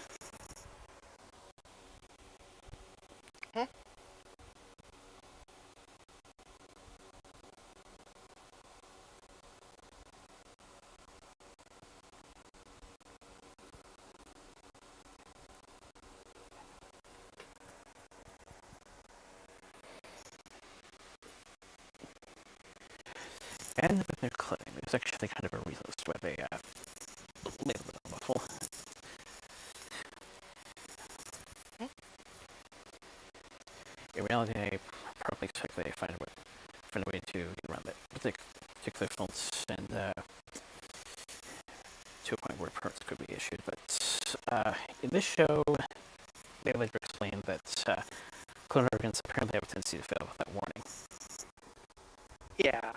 Hmm? And with their claim, there's actually kind of a reason as to why they labeled it awful. Hmm? In reality, I probably expect they find a way to get around that particular faults and to a point where permits could be issued. But in this show, they later explained that clone organs apparently have a tendency to fail without warning. Yeah.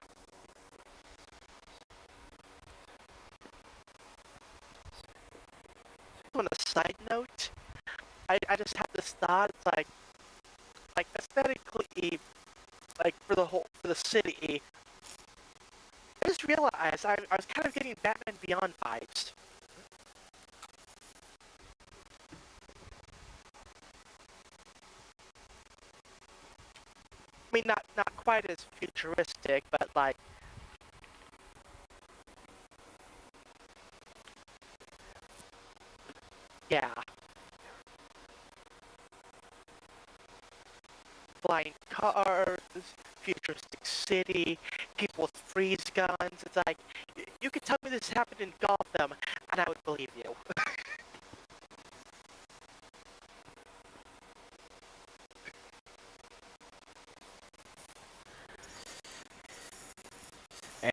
On a side note, I just had this thought. It's like aesthetically, like for the city. I just realized I was kind of getting Batman Beyond vibes. I mean, not quite as futuristic, but like, yeah, flying cars, futuristic city, people with freeze guns. It's like you could tell me this happened in Gotham, and I would believe you.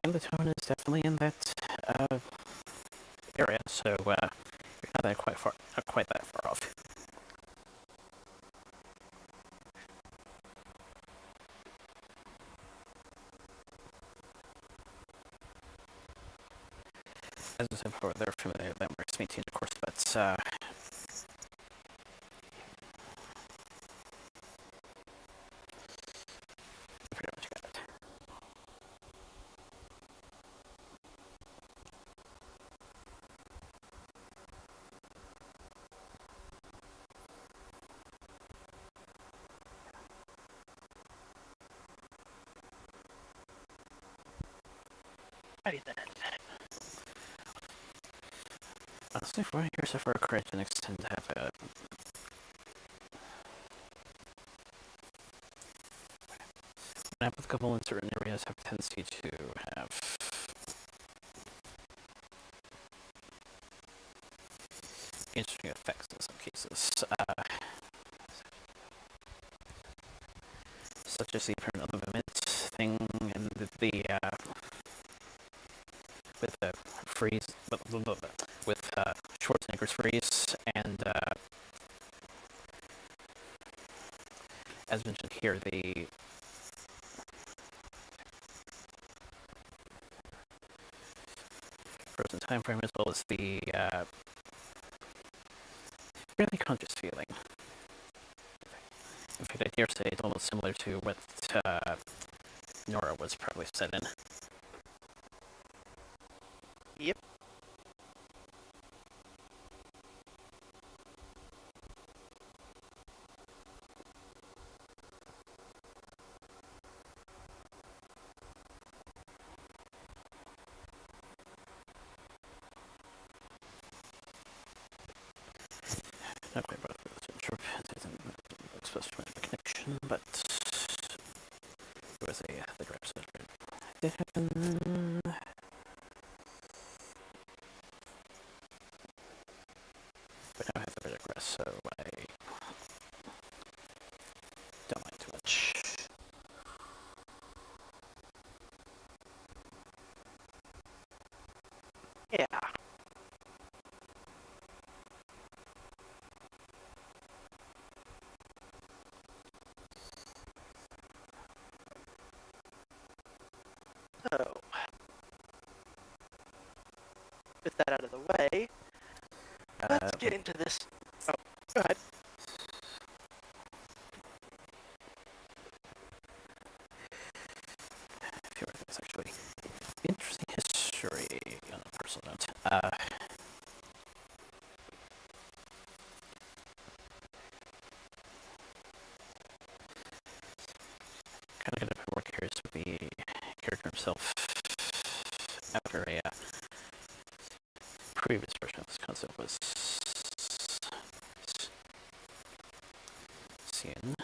And the tone is definitely in that area, so you're not quite that far off. As I said before, they're familiar with landmarks maintained, of course, but pretty much got it. Alrighty then. Honestly, from what I hear so far, cryogenics tend to have a applicable in certain areas have a tendency to have interesting effects in some cases. such as the permanent movement thing and with the freeze, with Schwarzenegger's freeze, and as mentioned here, the frozen time frame, as well as the fairly conscious feeling. In fact, I dare say it's almost similar to what Nora was probably set in. Yep. Not quite about the sure it isn't supposed to make a connection, but there was the grab set did happen. But now I have the digress, so I don't like too much. Yeah. So, with that out of the way, let's get into this. Oh, go ahead. A few other things, actually. Interesting history on a personal note. Kind of got a bit more curious with the character himself after a previous version of this concept was seen.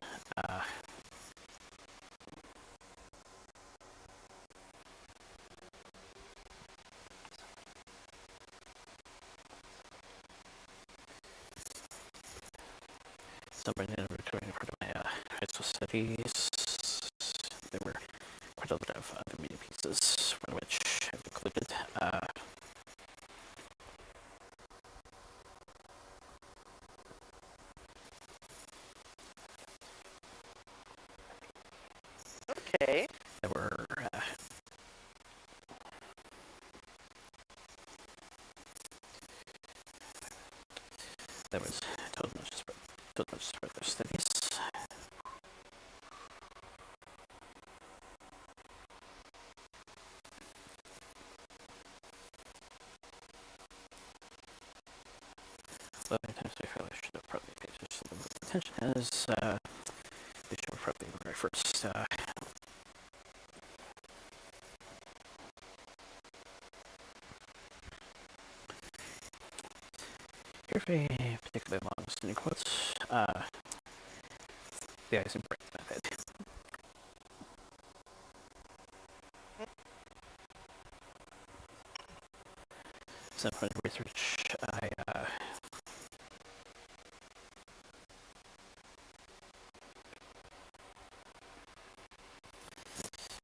Somebody never recording part of my high school studies. There were quite a lot of other media pieces, one of which I've included. Okay. There were there was told much about their studies. Well, times I feel I should have probably paid just a little bit of attention as they show probably when I first Here a particularly long standing quotes. The ice and break method. Some fun research I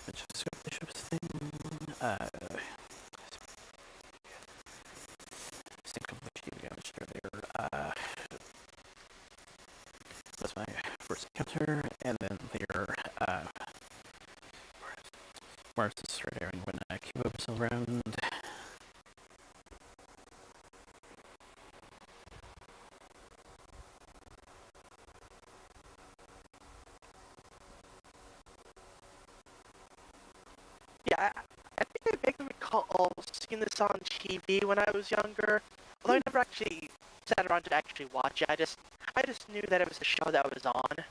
which is a bishop's thing. Think of which you mentioned earlier. That's my first encounter, and then later, Mars is started airing when YAKIMA was still around. Yeah, I think I vaguely recall seeing this on TV when I was younger. Although I never actually sat around to actually watch it. I just knew that it was a show that was on.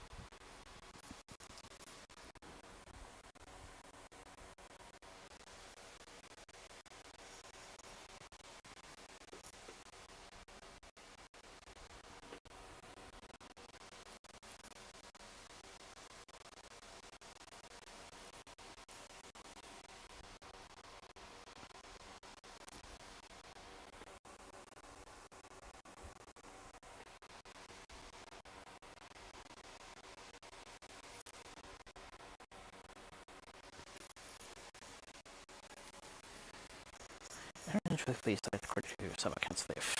at least according to some accounts, they've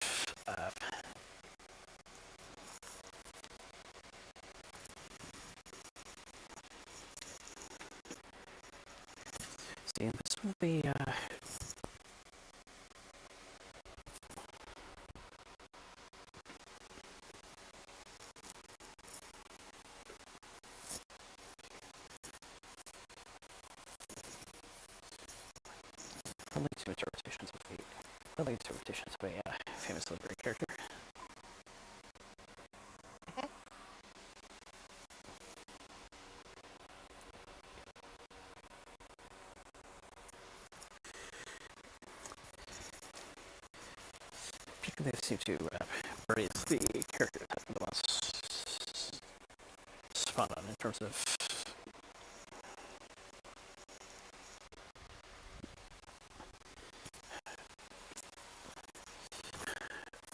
see, this will be only two interpretations of a famous literary character. They seem to praise the characters have been the most spot on in terms of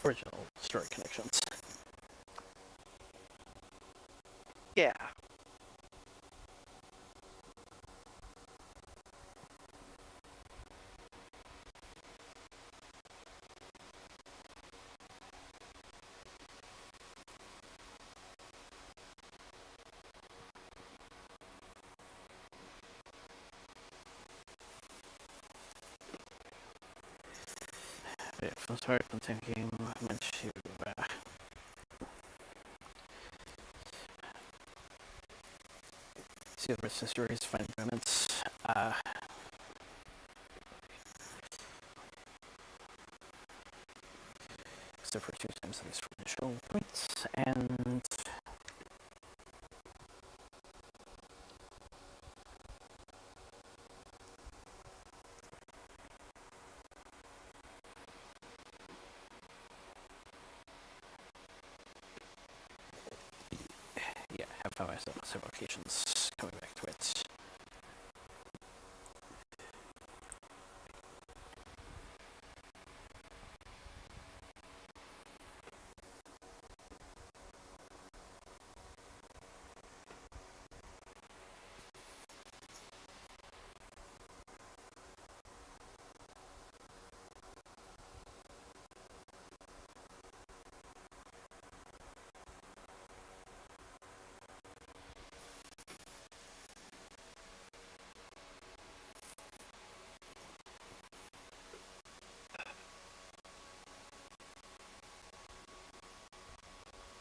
original story connections. Yeah. But from the start, I'm thinking I meant to see the rest of the stories, find moments. Except for two times at least for initial points, and yeah, have found myself on several occasions coming back to it.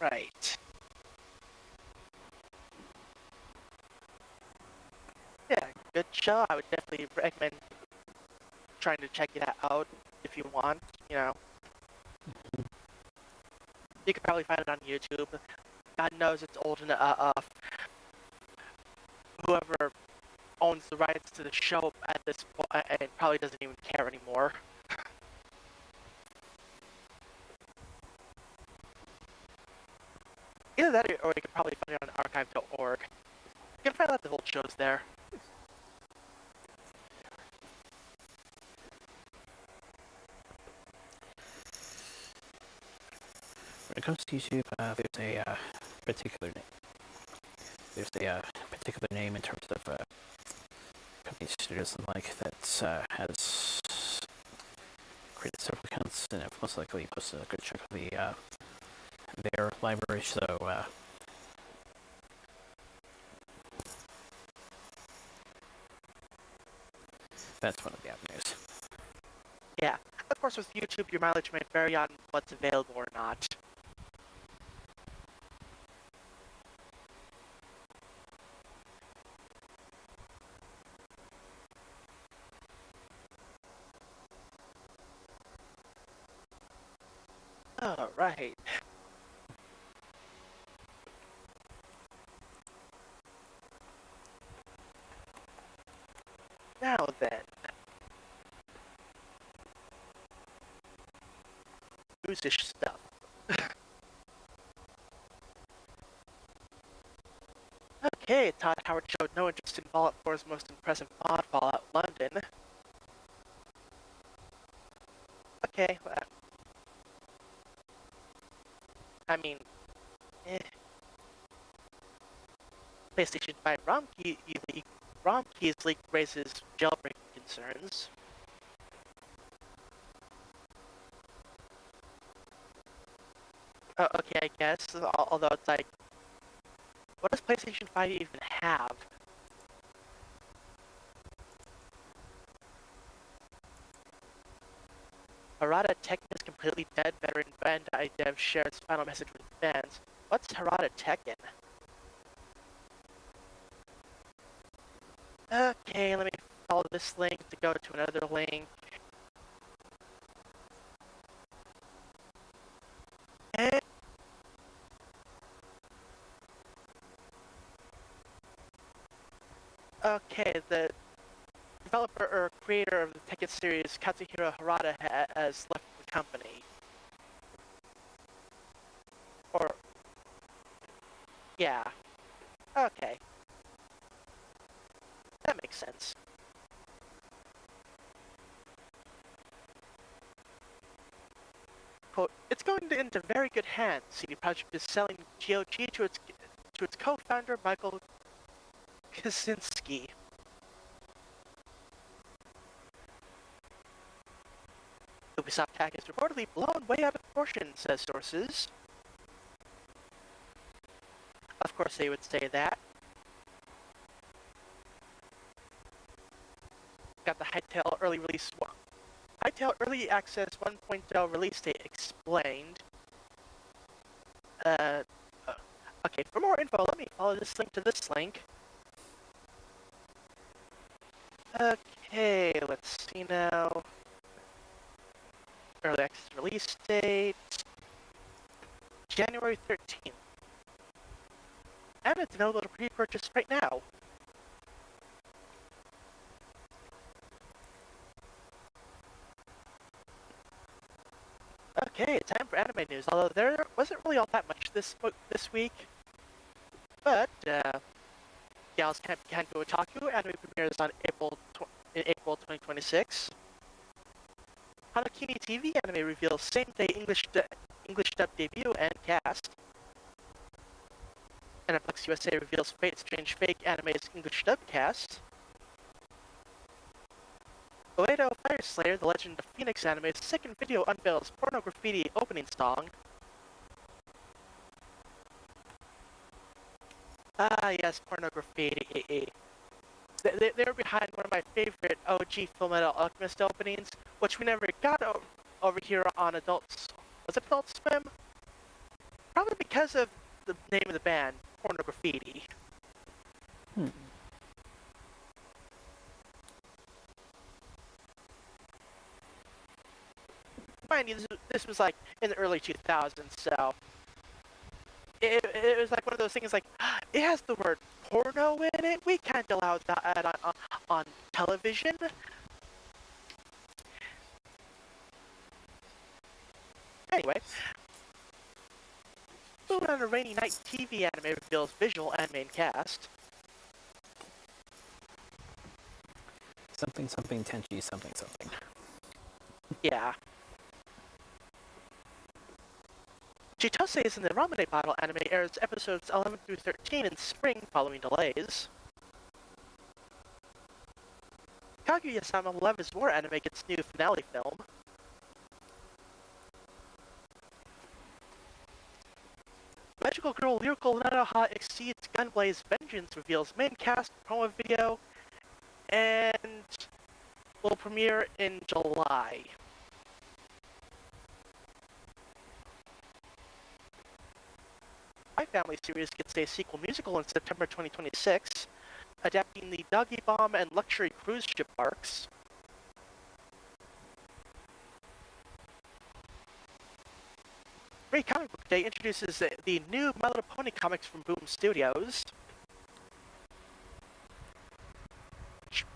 Right. Yeah, good show. I would definitely recommend trying to check it out if you want. You know, you could probably find it on YouTube. God knows it's old enough. Whoever owns the rights to the show at this point and probably doesn't even care anymore. Either that or you could probably find it on archive.org. You can find out the whole shows there. When it comes to YouTube, there's a particular name. There's a particular name in terms of companies, studios, and like that has created several accounts and have most likely posted a good chunk of their library. So that's one of the avenues. Yeah. Of course, with YouTube, your mileage may vary on what's available or not. Alright. Now then. News-ish stuff. Okay, Todd Howard showed no interest in Fallout 4's most impressive mod, Fallout London. Okay, well, I mean, eh. PlayStation 5 ROM keys leak raises jailbreaking concerns. Okay, I guess. Although it's like, what does PlayStation 5 even have? Harada Tekken is completely dead. Veteran Bandai dev shares final message with fans. What's Harada Tekken? Okay, let me follow this link to go to another link. And okay, the developer or creator of the Tekken series, Katsuhiro Harada, has left the company. Or, yeah. Okay, that makes sense. Quote, it's going into very good hands. CD Projekt is selling GOG to its co-founder, Michael Kaczynski. Ubisoft hack is reportedly blown way out of proportion, says sources. Of course they would say that. Got the Hytale Early Access 1.0 release date explained. Okay, for more info, let me follow this link to this link. Okay, let's see now. Early Access release date, January 13th. And it's available to pre-purchase right now. Okay, time for anime news. Although there wasn't really all that much this week, but Gals Can't Go Otaku anime premieres on April 2026. Hanokimi TV anime reveals same-day English dub debut and cast. Aniplex USA reveals Fate Strange Fake anime's English dub cast. Oedo Fire Slayer, The Legend of Phoenix anime's second video unveils Porno Graffiti opening song. Ah, yes, Porno Graffiti. They were behind one of my favorite OG Fullmetal Alchemist openings, which we never got over here on Adults. Was it Adult Swim? Probably because of the name of the band, Porno Graffiti. Mind you, this was like in the early 2000s, so it was like one of those things like, it has the word porno in it, we can't allow that on television. Anyway, Moon on a Rainy Night TV anime reveals visual and main cast. Something Tenchi something. Yeah. Chitose is in the Ramune Bottle anime airs episodes 11 through 13 in spring following delays. Kaguya-sama Love is War anime gets new finale film. Magical Girl Lyrical Nanoha Exceeds Gunblaze Vengeance reveals main cast promo video and will premiere in July. My Family series gets a sequel musical in September 2026, adapting the Doggy Bomb and Luxury Cruise Ship arcs. Great Comic Book Day introduces the new My Little Pony comics from Boom Studios.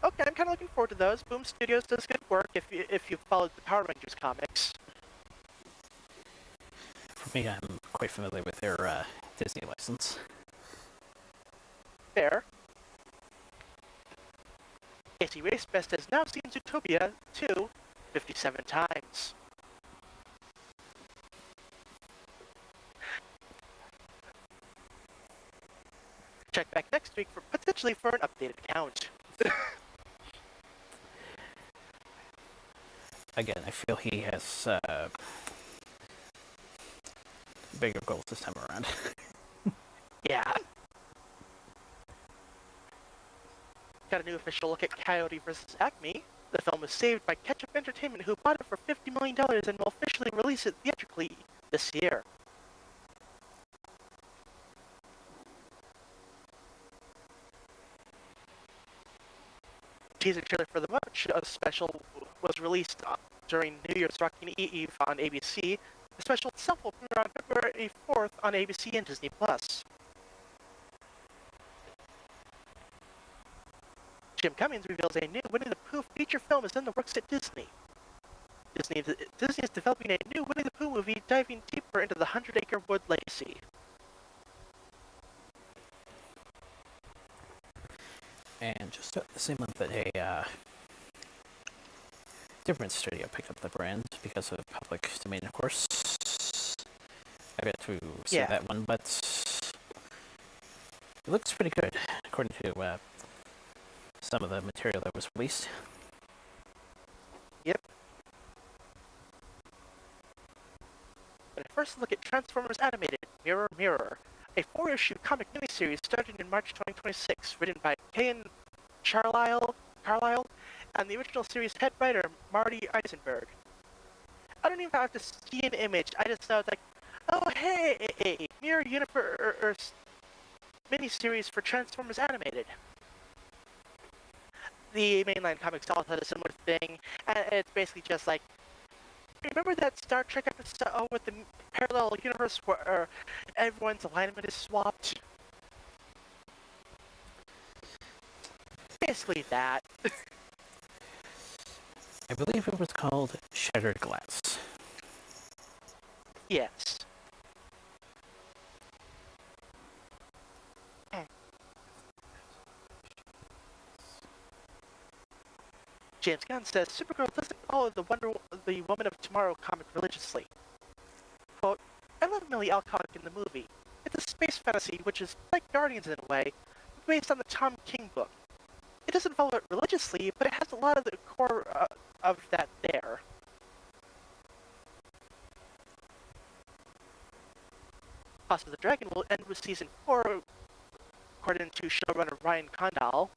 Okay, I'm kind of looking forward to those. Boom Studios does good work if you've followed the Power Rangers comics. For me, I'm quite familiar with their Disney license. Fair. Casey Racebest has now seen Zootopia 2 57 times. Check back next week for potentially for an updated count. Again, I feel he has bigger goals this time around. Yeah. Got a new official look at Coyote vs. Acme. The film was saved by Ketchup Entertainment, who bought it for $50 million and will officially release it theatrically this year. Teaser trailer for the Much special was released during New Year's Rockin' Eve on ABC. The special itself will premiere on February 4th on ABC and Disney+. Jim Cummings reveals a new Winnie the Pooh feature film is in the works at Disney. Disney is developing a new Winnie the Pooh movie diving deeper into the 100-acre wood legacy. And just the same month that a different studio picked up the brand because of public domain, of course. I got to see that one, but it looks pretty good, according to some of the material that was released. Yep. But first look at Transformers Animated, Mirror Mirror, a 4-issue comic miniseries starting in March 2026, written by Kayan Carlisle and the original series head writer Marty Eisenberg. I don't even have to see an image, I just know it's like, oh hey, Mirror Universe miniseries for Transformers Animated. The mainline comics all had a similar thing, and it's basically just like, remember that Star Trek episode with the parallel universe where everyone's alignment is swapped? Basically that. I believe it was called Shattered Glass. Yes. James Gunn says Supergirl doesn't follow the Woman of Tomorrow comic religiously. Quote, I love Millie Alcock in the movie. It's a space fantasy which is like Guardians in a way, based on the Tom King book. It doesn't follow it religiously, but it has a lot of the core of that there. House of the Dragon will end with season 4, according to showrunner Ryan Condal.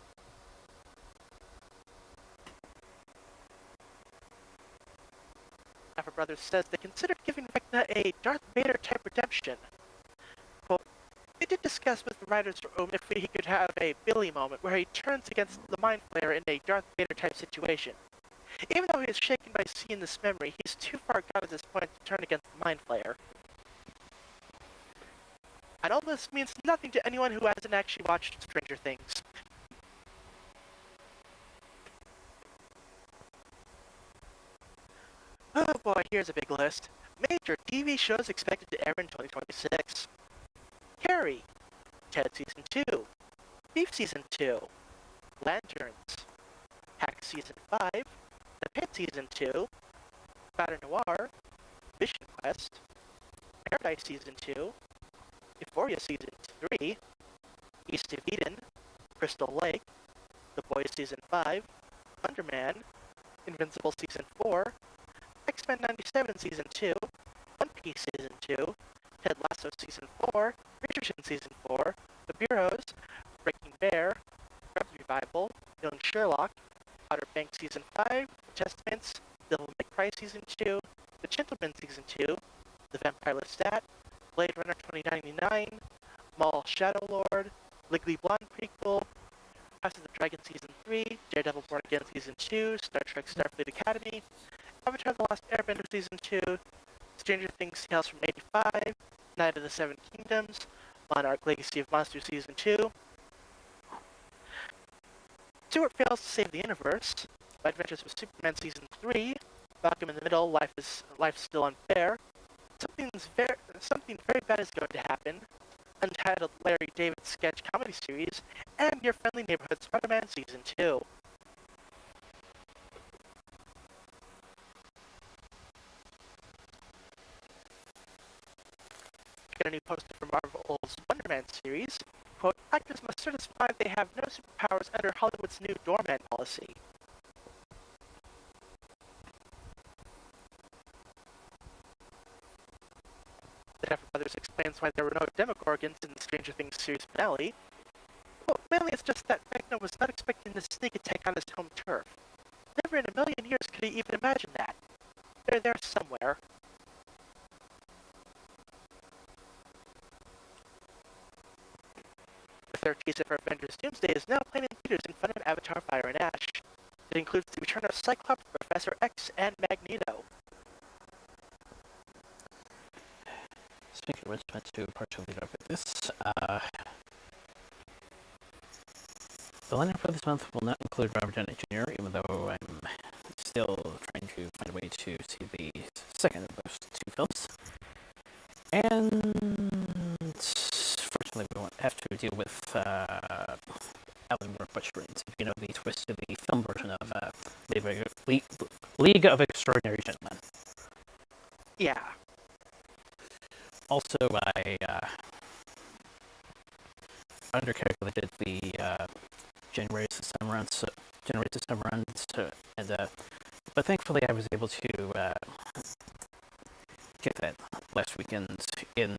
Duffer Brothers says they considered giving Vecna a Darth Vader-type redemption. Quote, we did discuss with the writer's room if he could have a Billy moment where he turns against the Mind Flayer in a Darth Vader-type situation. Even though he is shaken by seeing this memory, he's too far gone at this point to turn against the Mind Flayer. And all this means nothing to anyone who hasn't actually watched Stranger Things. Oh boy, here's a big list. Major TV shows expected to air in 2026. Carrie, Ted Season 2, Beef Season 2, Lanterns, Hack Season 5, The Pit Season 2, Battle Noir, Vision Quest, Paradise Season 2, Euphoria Season 3, East of Eden, Crystal Lake, The Boys Season 5, Underman, Invincible Season 4, X-Men 97 Season 2, One Piece Season 2, Ted Lasso Season 4, Bridgerton Season 4, The Bureaus, Breaking Bear, Scrubs Revival, Young Sherlock, Outer Banks Season 5, Testaments, Devil May Cry Season 2, The Gentleman Season 2, The Vampire Lestat, Blade Runner 2099, Maul Shadow Lord, Legally Blonde Prequel, House of the Dragon Season 3, Daredevil Born Again Season 2, Star Trek Starfleet Academy, Avatar The Last Airbender Season 2, Stranger Things Tales from 85, Night of the Seven Kingdoms, Monarch Legacy of Monsters Season 2, Stuart Fails to Save the Universe, Adventures of Superman Season 3, Malcolm in the Middle, Life's Still Unfair, Something Very Bad is Going to Happen, Untitled Larry David Sketch Comedy Series, and Your Friendly Neighborhood Spider-Man Season 2. Get a new poster from Marvel's Wonder Man series. Quote, actors must certify they have no superpowers under Hollywood's new doorman policy. The Duffer Brothers which explains why there were no Demogorgons in the Stranger Things series finale. Well, mainly it's just that Magna was not expecting the sneak attack on his home turf. Never in a million years could he even imagine that. They're there somewhere. The third teaser for Avengers Doomsday is now playing in theaters in front of Avatar Fire and Ash. It includes the return of Cyclops, Professor X, and Magneto. Speaking of which, I meant to partially lead up with this. The lineup for this month will not include Robert Downey Jr., even though I'm still trying to find a way to see the second of those two films. And fortunately, we won't have to deal with Alan Moore butchering, if you know the twist to the film version of League of Extraordinary Gentlemen. Yeah. Also, I undercalculated the January to December runs, but thankfully I was able to get that last weekend in,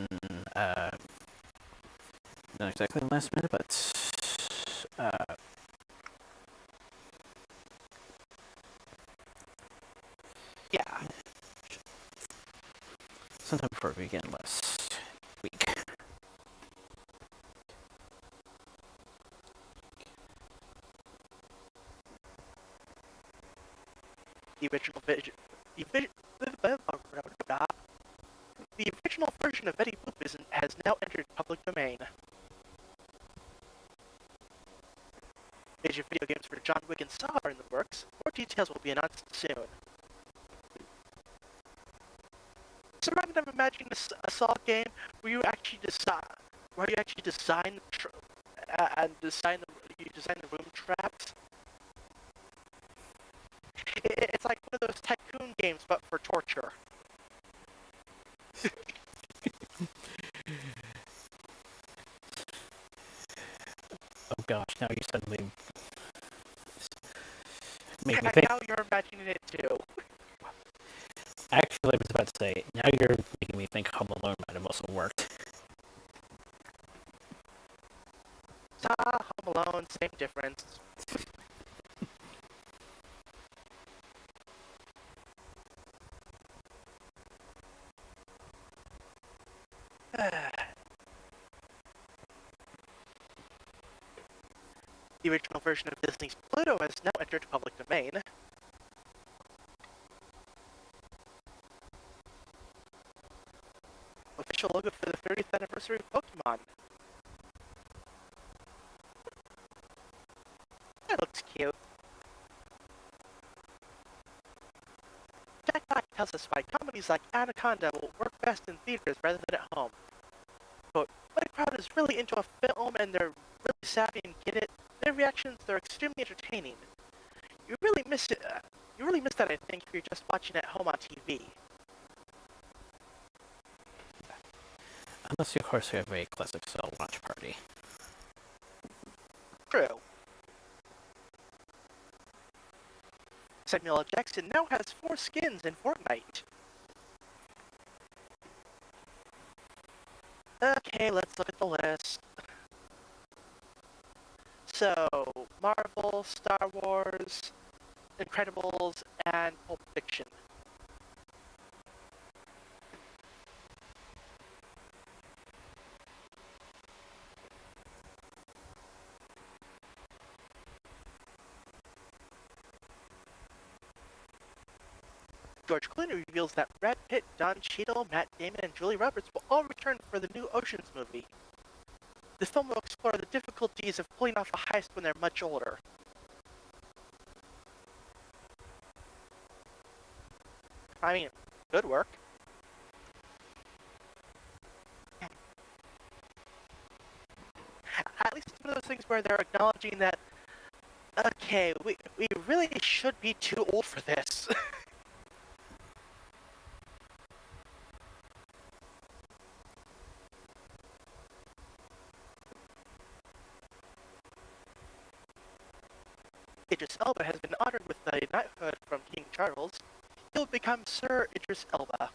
not exactly the last minute, but Yeah. sometime before we begin last week. The original version of Betty Boop has now entered public domain. Major video games for John Wick and Saw are in the works. More details will be announced soon. So rather than imagining a Saw game where you actually design the room traps. It's like one of those tycoon games, but for torture. Oh gosh, now you suddenly made me think. Now you're imagining it too. Actually, I was about to say, now you're making me think Home Alone might have also worked. Saw, Home Alone, same difference. The original version of Disney's Pluto has now entered public domain. Official logo for the 30th anniversary of Pokemon. That looks cute. Jack Black tells us why comedies like Anaconda will work best in theaters rather than at home. Quote, when a crowd is really into a film and they're really savvy and get it, their reactions are extremely entertaining. You really miss it. You really miss that, I think, if you're just watching at home on TV. Unless you, of course, have a classic style watch party. True. Samuel L. Jackson now has 4 skins in Fortnite. Okay, let's look at the list. So, Marvel, Star Wars, Incredibles, and Pulp Fiction. George Clooney reveals that Brad Pitt, Don Cheadle, Matt Damon, and Julie Roberts will all return for the new Ocean's movie. The film will explore the difficulties of pulling off a heist when they're much older. I mean, good work. At least it's one of those things where they're acknowledging that, okay, we really should be too old for this. Idris Elba has been honored with the knighthood from King Charles. He'll become Sir Idris Elba.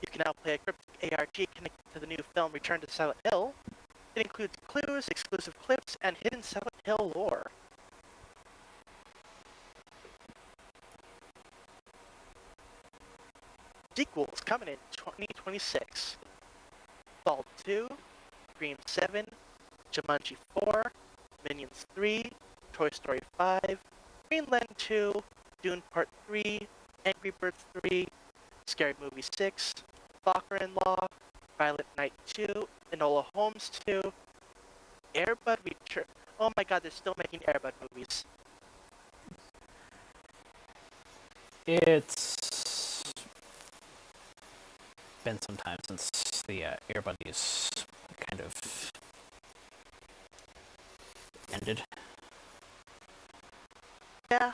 You can now play a cryptic ARG connected to the new film Return to Silent Hill. It includes clues, exclusive clips, and hidden Silent Hill lore. Sequels coming in 2026. Fall 2, Scream 7, Jumanji 4, Minions 3, Toy Story 5, Greenland 2, Dune Part 3, Angry Birds 3, Scary Movie 6, Stalker-in-Law, Violent Night 2, Enola Holmes 2, Air Bud Return. Oh my god, they're still making Air Bud movies. It's been some time since the Air Buddies kind of ended. Yeah.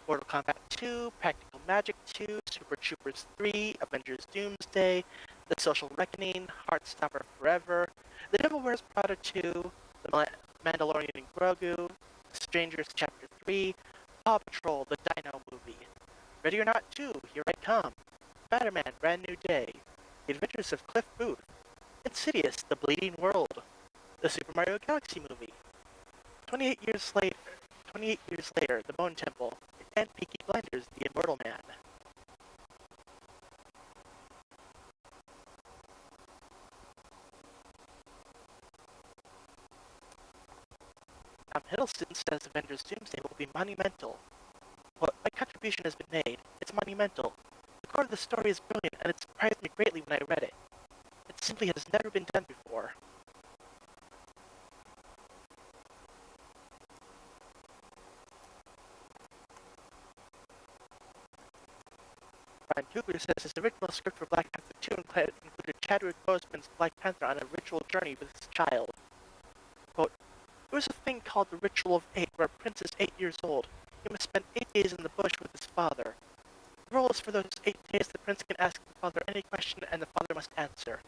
Mortal Kombat 2, Practical Magic 2, Super Troopers 3, Avengers Doomsday, The Social Reckoning, Heartstopper Forever, The Devil Wears Prada 2, The Mandalorian and Grogu, Strangers Chapter 3, Paw Patrol, The Dino Movie, Ready or Not 2, Here I Come, Spider-Man, Brand New Day, The Adventures of Cliff Booth, Insidious, The Bleeding World, The Super Mario Galaxy Movie, 28 years later, The Bone Temple, and Peaky Blinders, The Immortal Man. Tom Hiddleston says Avengers Doomsday will be monumental. But my contribution has been made. It's monumental. The core of the story is brilliant, and it surprised me greatly when I read it. It simply has never been done before. Ryan Coogler says his original script for Black Panther 2 included Chadwick Boseman's Black Panther on a ritual journey with his child. Quote, there was a thing called the Ritual of 8, where a prince is 8 years old. He must spend 8 days in the bush with his father. The rule is for those 8 days the prince can ask the father any question and the father must answer.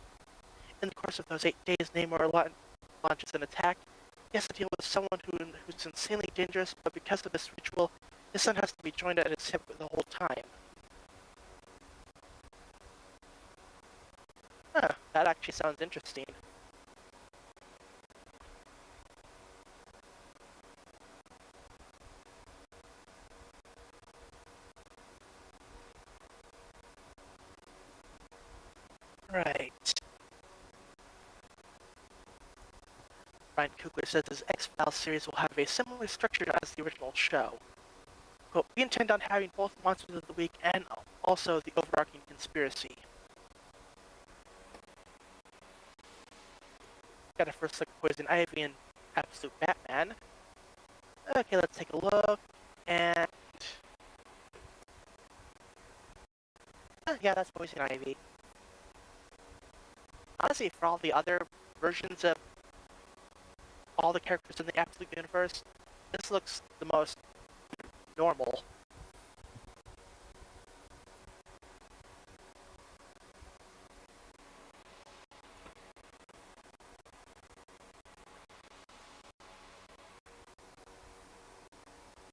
In the course of those 8 days, Namor launches an attack. He has to deal with someone who's insanely dangerous, but because of this ritual, his son has to be joined at his hip the whole time. Huh, that actually sounds interesting. Right. Ryan Coogler says his X-Files series will have a similar structure as the original show. Quote, we intend on having both Monsters of the Week and also the overarching conspiracy. Got a first look at Poison Ivy and Absolute Batman. Okay, let's take a look. And yeah, that's Poison Ivy. Honestly, for all the other versions of all the characters in the Absolute Universe, this looks the most normal.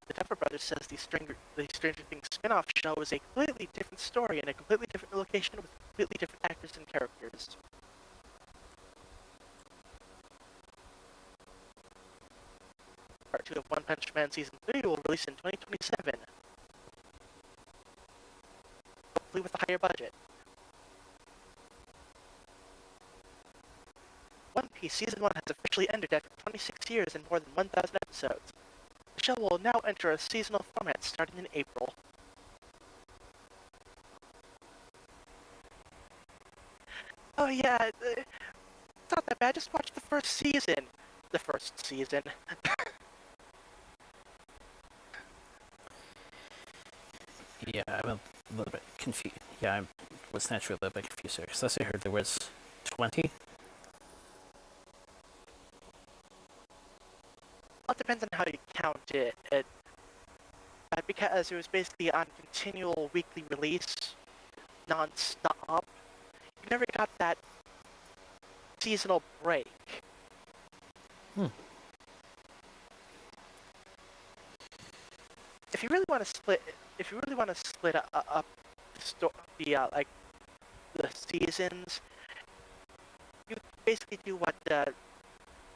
The Duffer Brothers says the Stranger Things spin-off show is a completely different story in a completely different location with completely different actors and characters. Part 2 of One Punch Man Season 3 will release in 2027. Hopefully with a higher budget. One Piece Season 1 has officially ended after 26 years and more than 1,000 episodes. The show will now enter a seasonal format starting in April. Oh yeah, it's not that bad, just watch the first season. The first season. Yeah, I'm a little bit confused. Yeah, I was naturally a little bit confused here, because I heard there was 20. Well, it depends on how you count it. Because it was basically on continual weekly release, non-stop, you never got that seasonal break. If you really want to split up the the seasons. You basically do what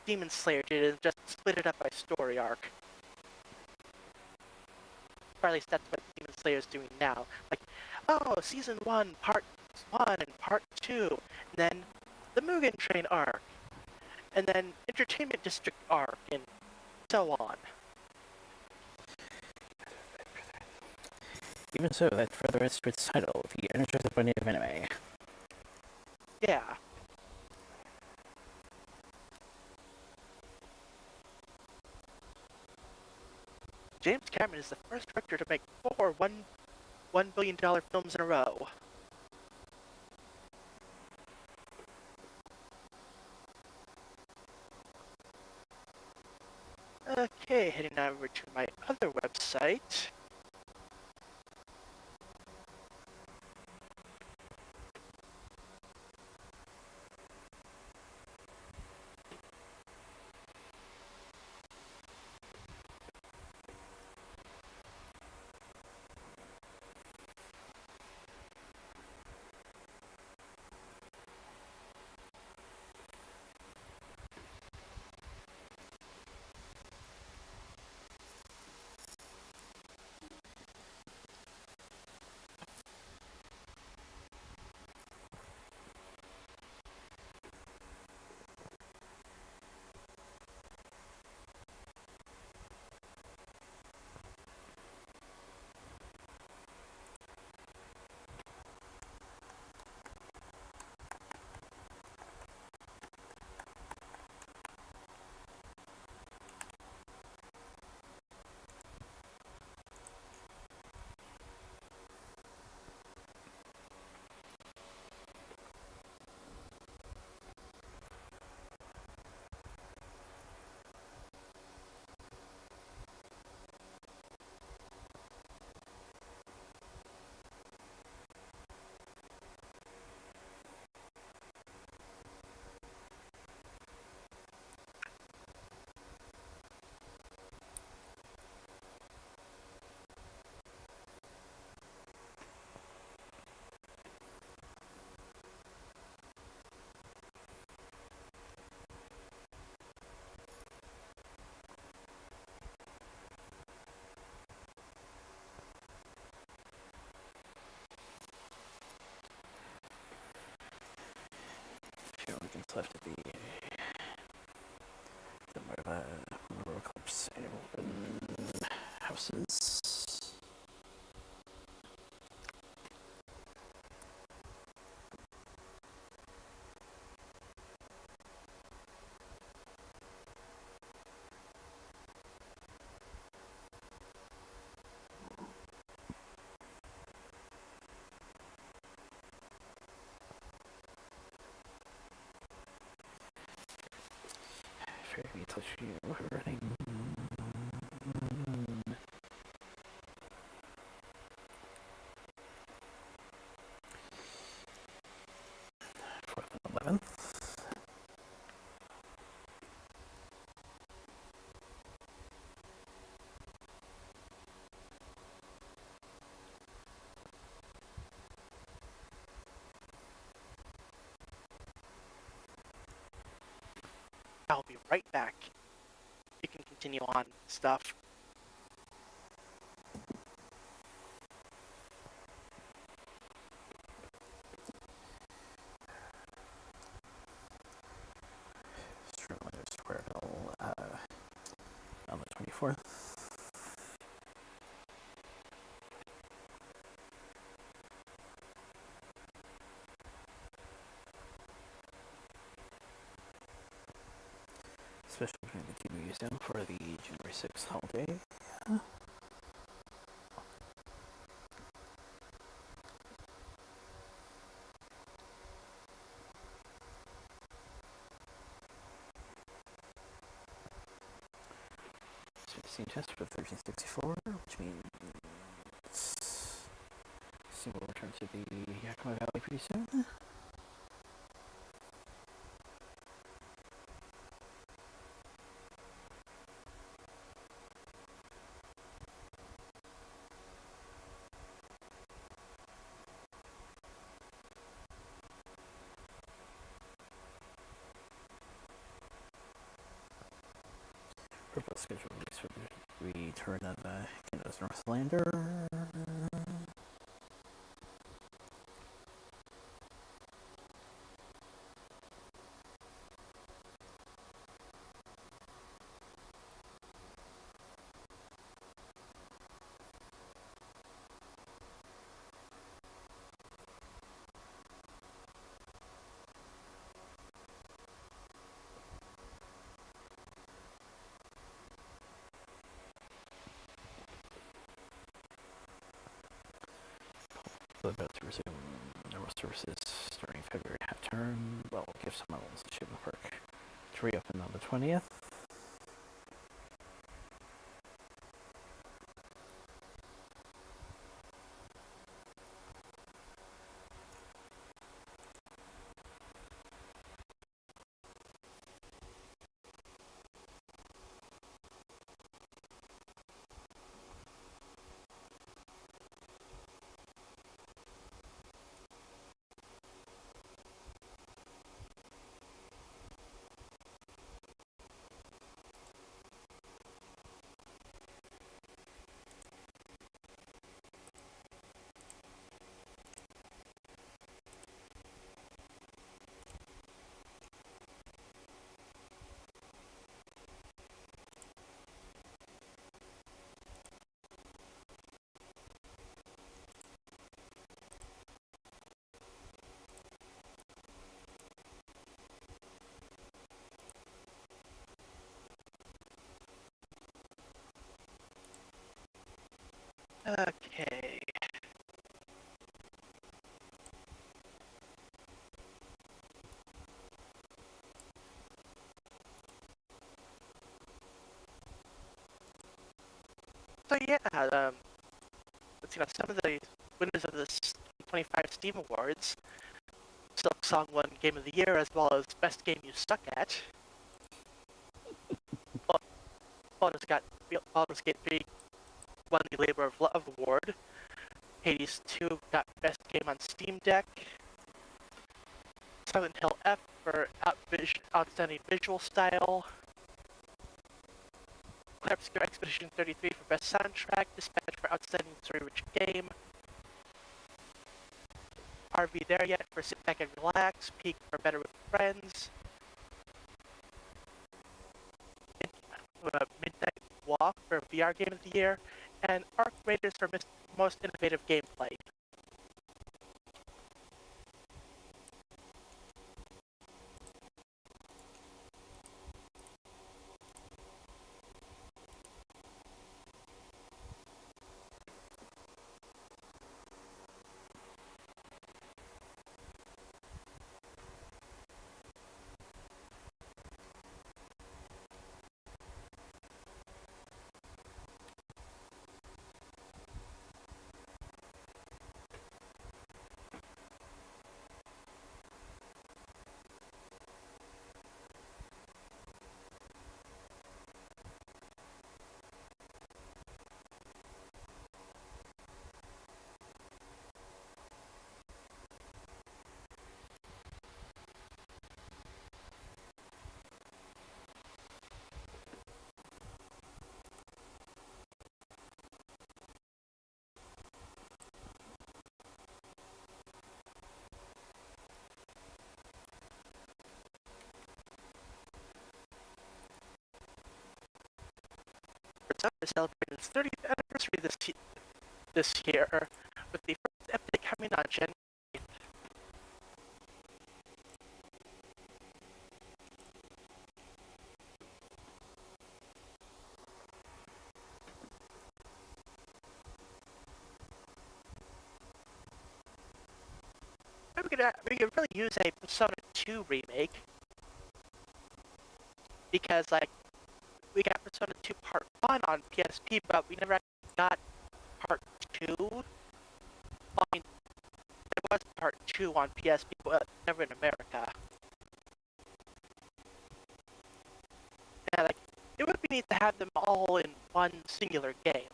Demon Slayer did and just split it up by story arc. Or at least that's what Demon Slayer is doing now. Like, oh, season 1, part 1 and part 2, and then the Mugen Train arc, and then Entertainment District arc, and so on. Even so, that further adds to its title, the Energized Bunny of Anime. Yeah. James Cameron is the first director to make four $1 billion films in a row. Okay, heading over to my other website. Few weekends left of the Marvel Club's annual houses. Very touch you running. For 11. I'll be right back. You can continue on stuff. Sherlock Squareville on the 24th. Especially when the TV is down for the January 6th holiday. Scene test for 1364, which means Scene will return to the Yakima Valley pretty soon. scheduled release for the return of Canada's Northlander. About to resume normal services starting February half term. Well, give some levels to the park to reopen on the 20th. Okay. So yeah, let's see now some of the winners of this 25 Steam Awards. Silk Song won Game of the Year as well as Best Game You Suck At. Baldur's Gate 3 won the Labor of Love Award. Hades 2 got Best Game on Steam Deck. Silent Hill F for Outstanding Visual Style. Clapscare Expedition 33 for Best Soundtrack. Dispatch for Outstanding Story-Rich Game. Are We There Yet for Sit Back and Relax. Peak for Better with Friends. Midnight Walk for VR Game of the Year. And Arc Raiders for Most Innovative Gameplay. Persona celebrated its 30th anniversary this year, with the first update coming on January 8th. We could really use a Persona 2 remake, because like we got Persona 2 Part 1 on PSP, but we never actually got Part 2. I mean, there was Part 2 on PSP, but never in America. And like, it would be neat to have them all in one singular game.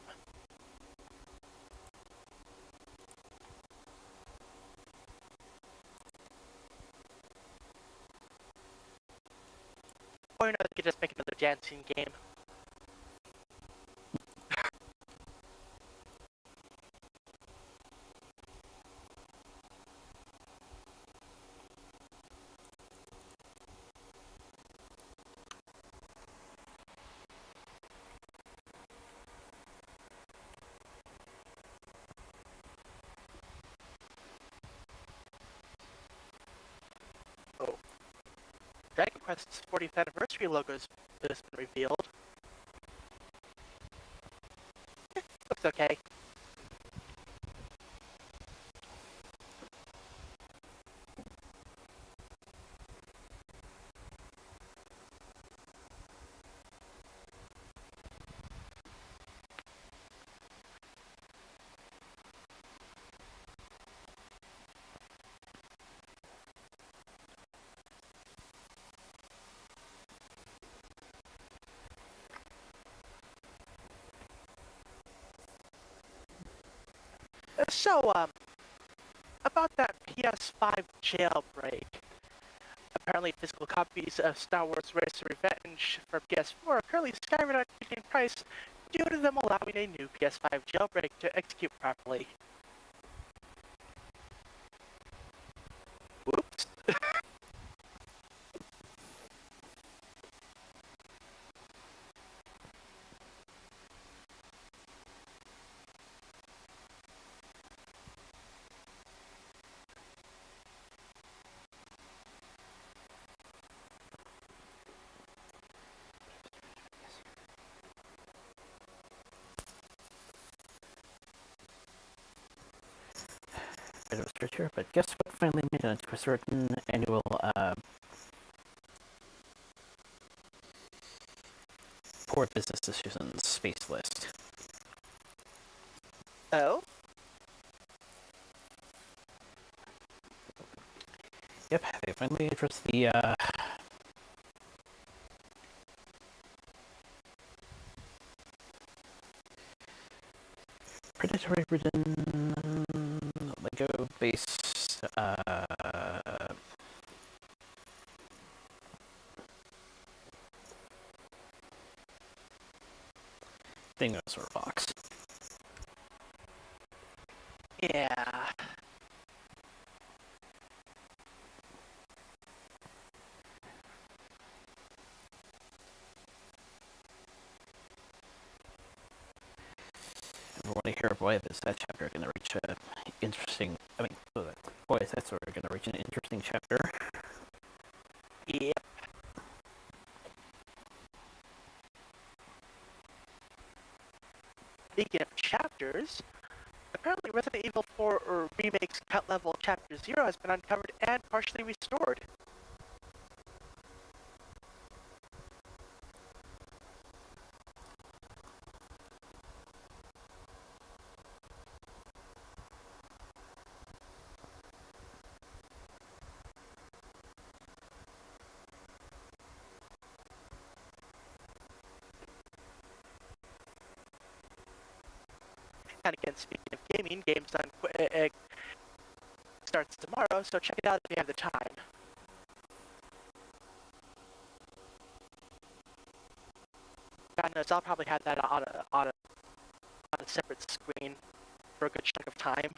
Or you know, they could just make another dancing game. Quest's 40th anniversary logo has been revealed. Looks okay. So, about that PS5 jailbreak. Apparently, physical copies of Star Wars Race to Revenge for PS4 are currently skyrocketing in price due to them allowing a new PS5 jailbreak to execute properly. Whoops. It was here, but guess what finally made it onto a certain annual poor business decisions space list. Oh? Yep, they finally addressed the predatory ridden Lego based Dinosaur box. Yeah. I want to hear why this that chapter going to reach a interesting. I mean, why is that sort of going to reach an interesting chapter? Yep. Speaking of chapters, apparently Resident Evil 4 Remake's cut level Chapter 0 has been uncovered and partially restored. And again, speaking of gaming, Games Done starts tomorrow, so check it out if you have the time. God knows, I'll probably have that on a separate screen for a good chunk of time.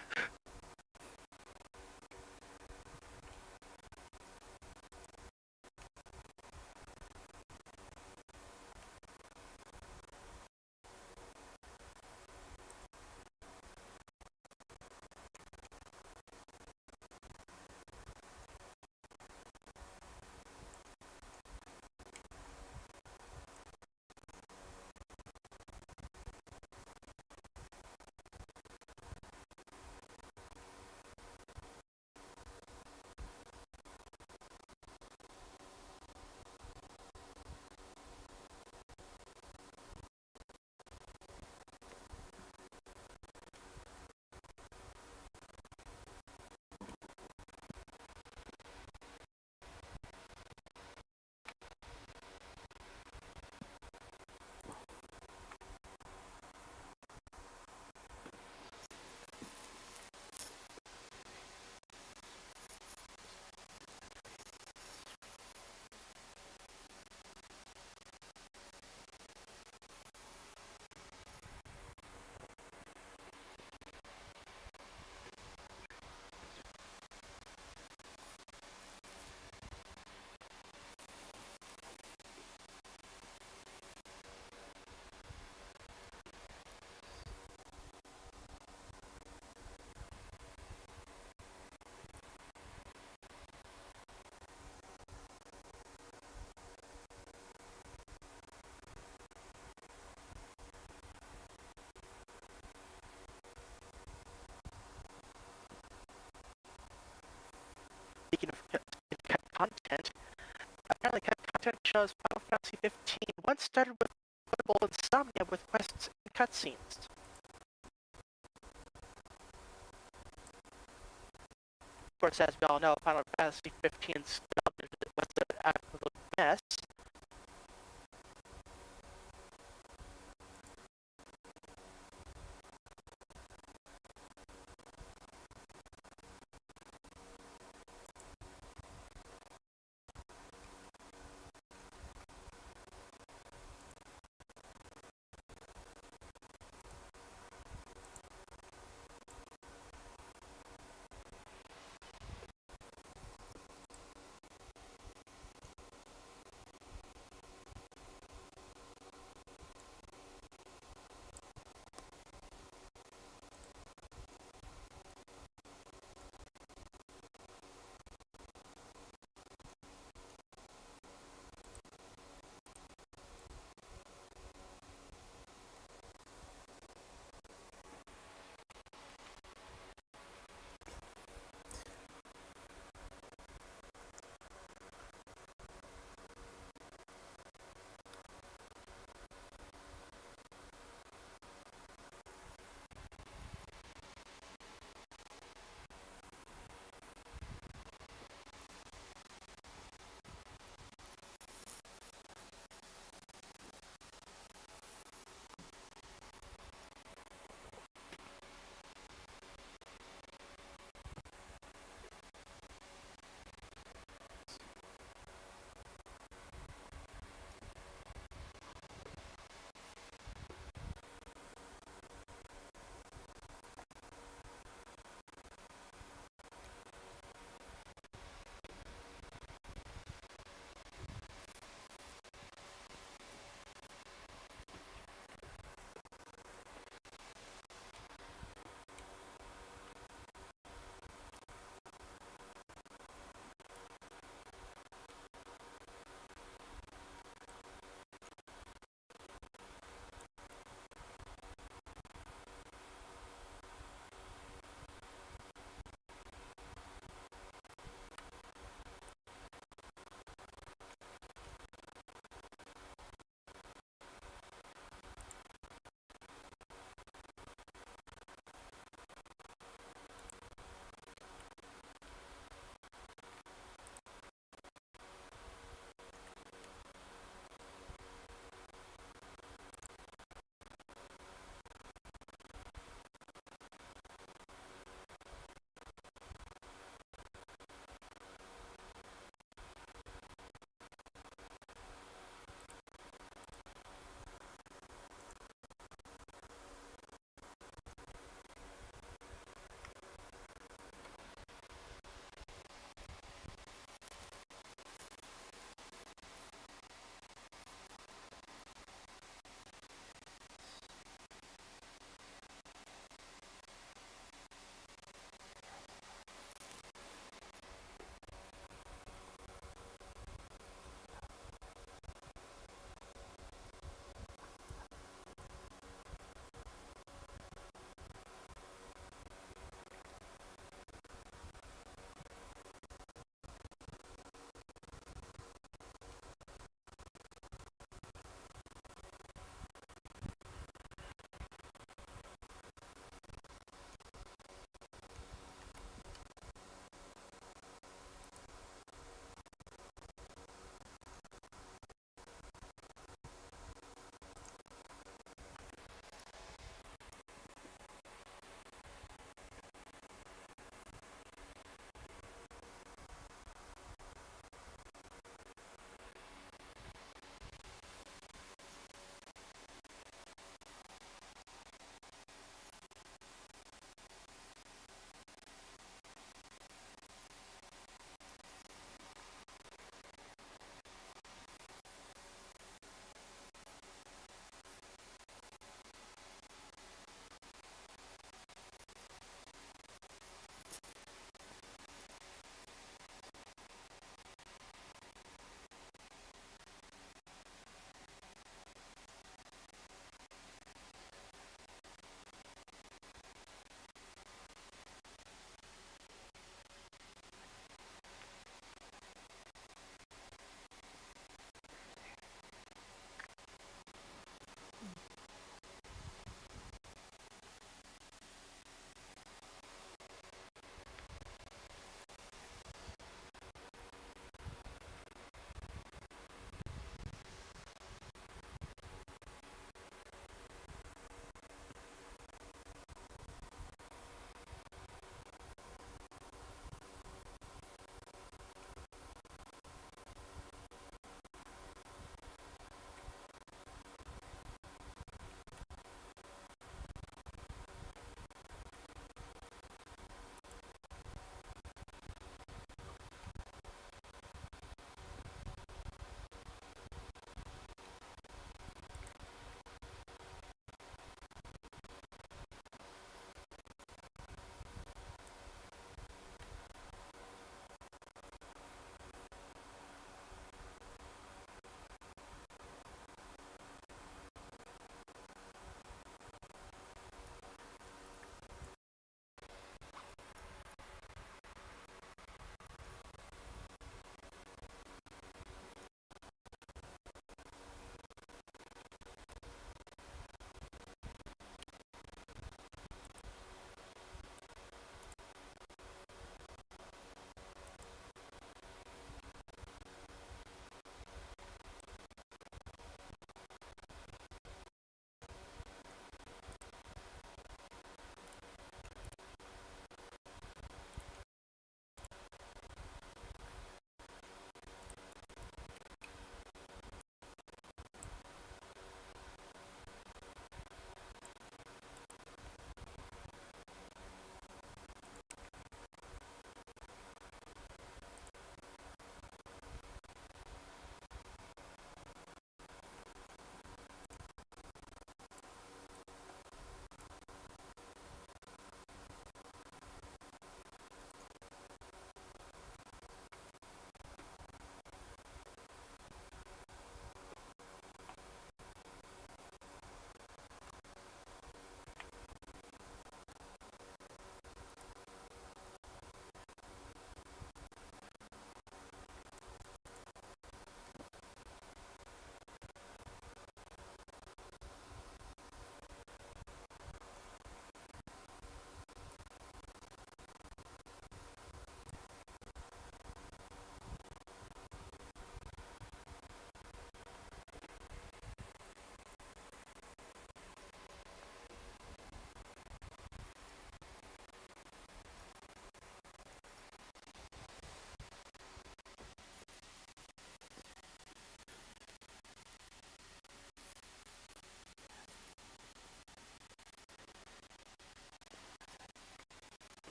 speaking of cut content, apparently cut content shows Final Fantasy 15 once started with notable insomnia with quests and cutscenes. Of course, as we all know, Final Fantasy 15 was an absolute mess.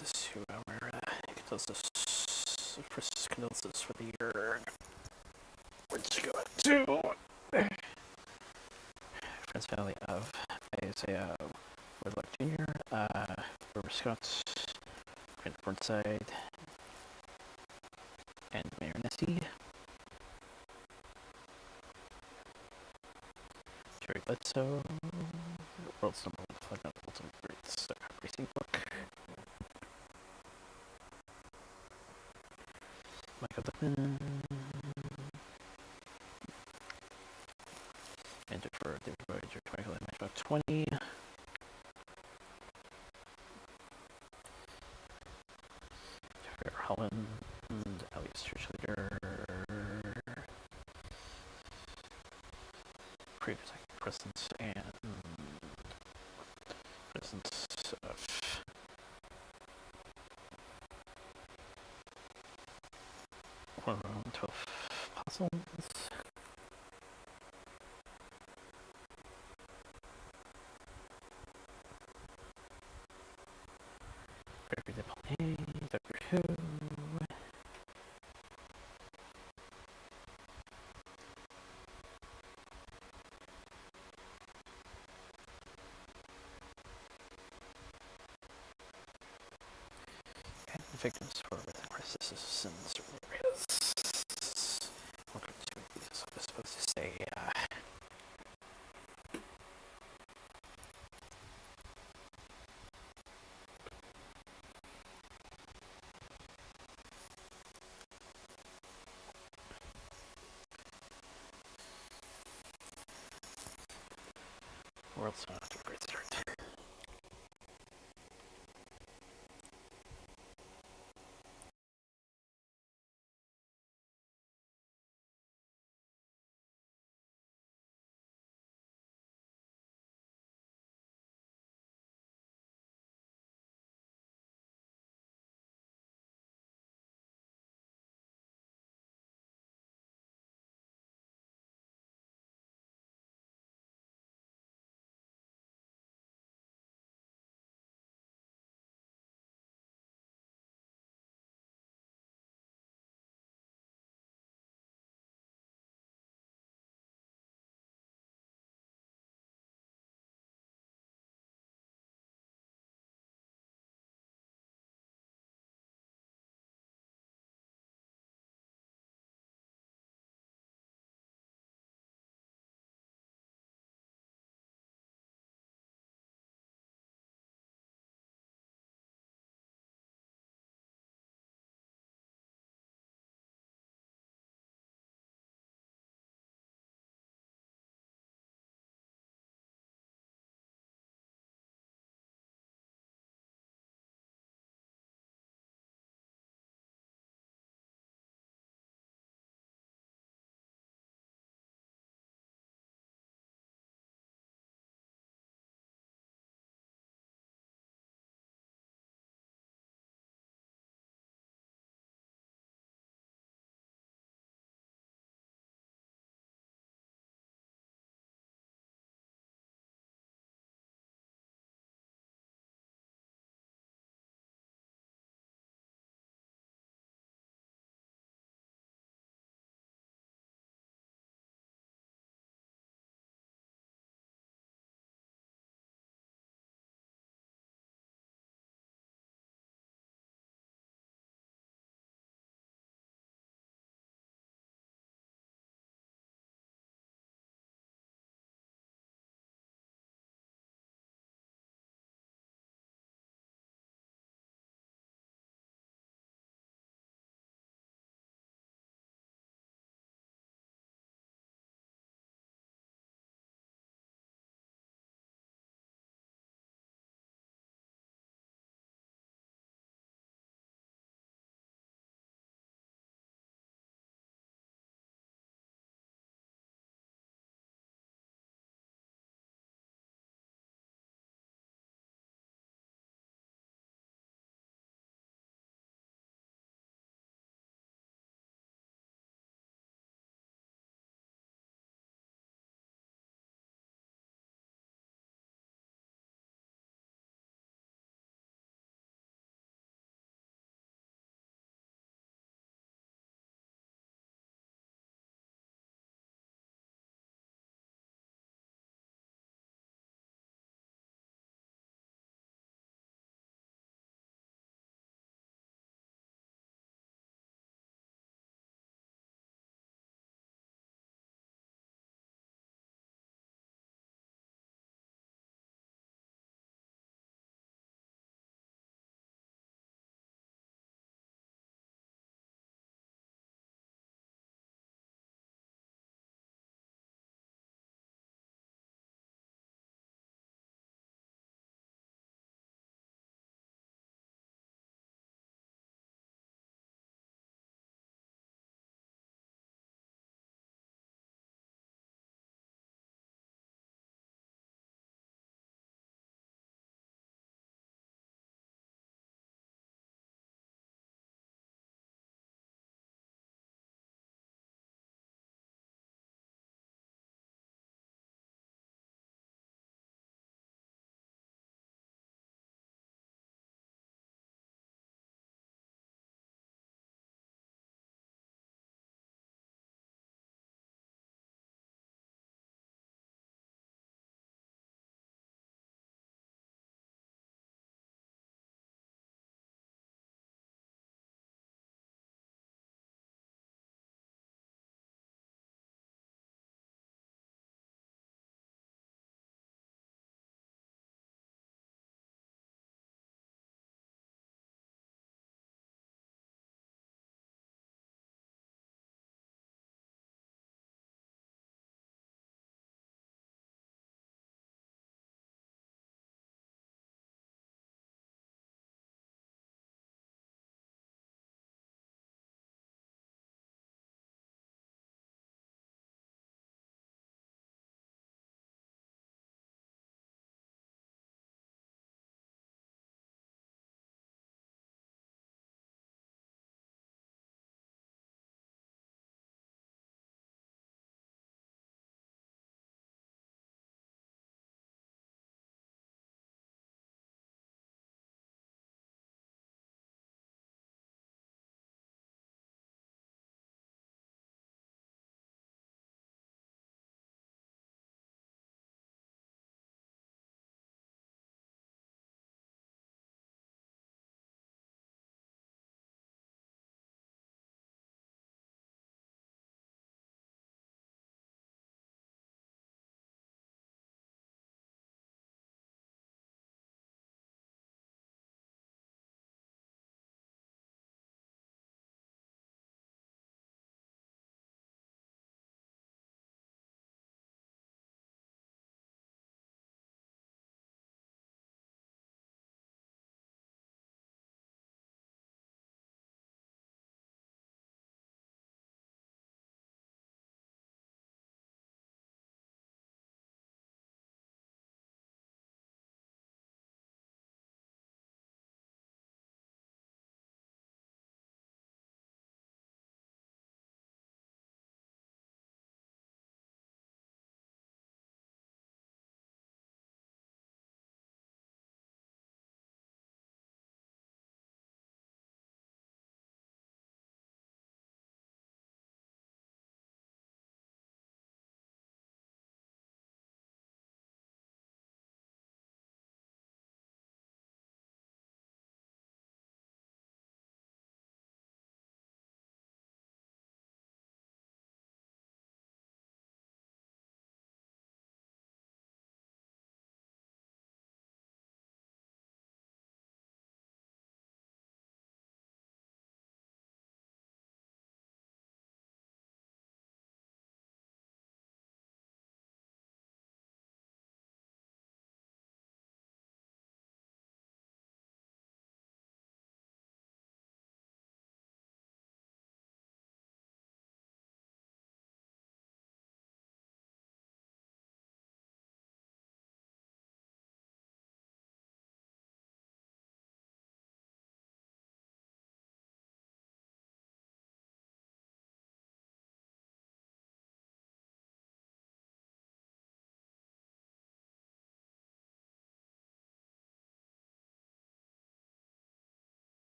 this to our condolences for the year. We're just going to friends family of Isaiah Woodlock Jr., Robert Scott, Brent Burnside, and Mayor Nessie. Jerry Bledsoe, World's Number One Flag Not Ultimate Greats Racing Book. Michael Duckman. And for David Boyd, George Michael, and Matchbox 20. Jeffrey R. Holland, and Alias Churchleader. Previous presence and presence of around 12 apostles. Gregory Depolay, Doctor Who. And the victims for narcissists in certain areas. Welcome to these. I was supposed to say, world's not a great start.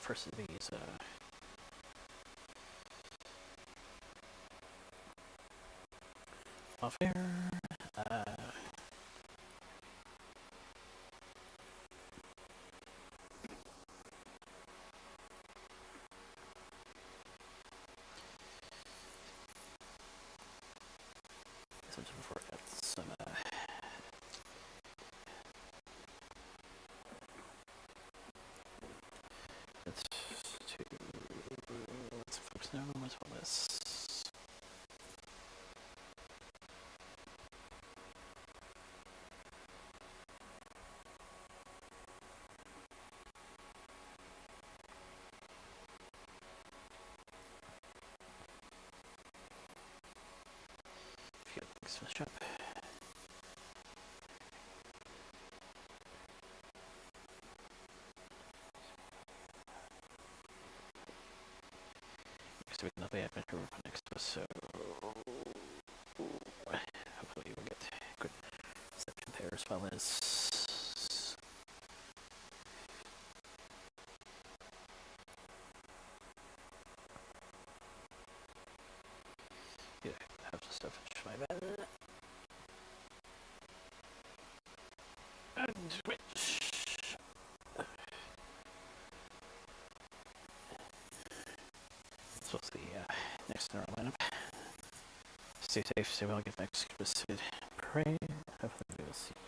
first of these off air. Before I got some let's folks know as well as shop. Next week, nothing adventure next to us, so hopefully we'll get good reception there as well as yeah, have some stuff in my bed. And switch. So what's the next in our lineup? Stay safe, stay well, get back to pray. Hopefully we'll see you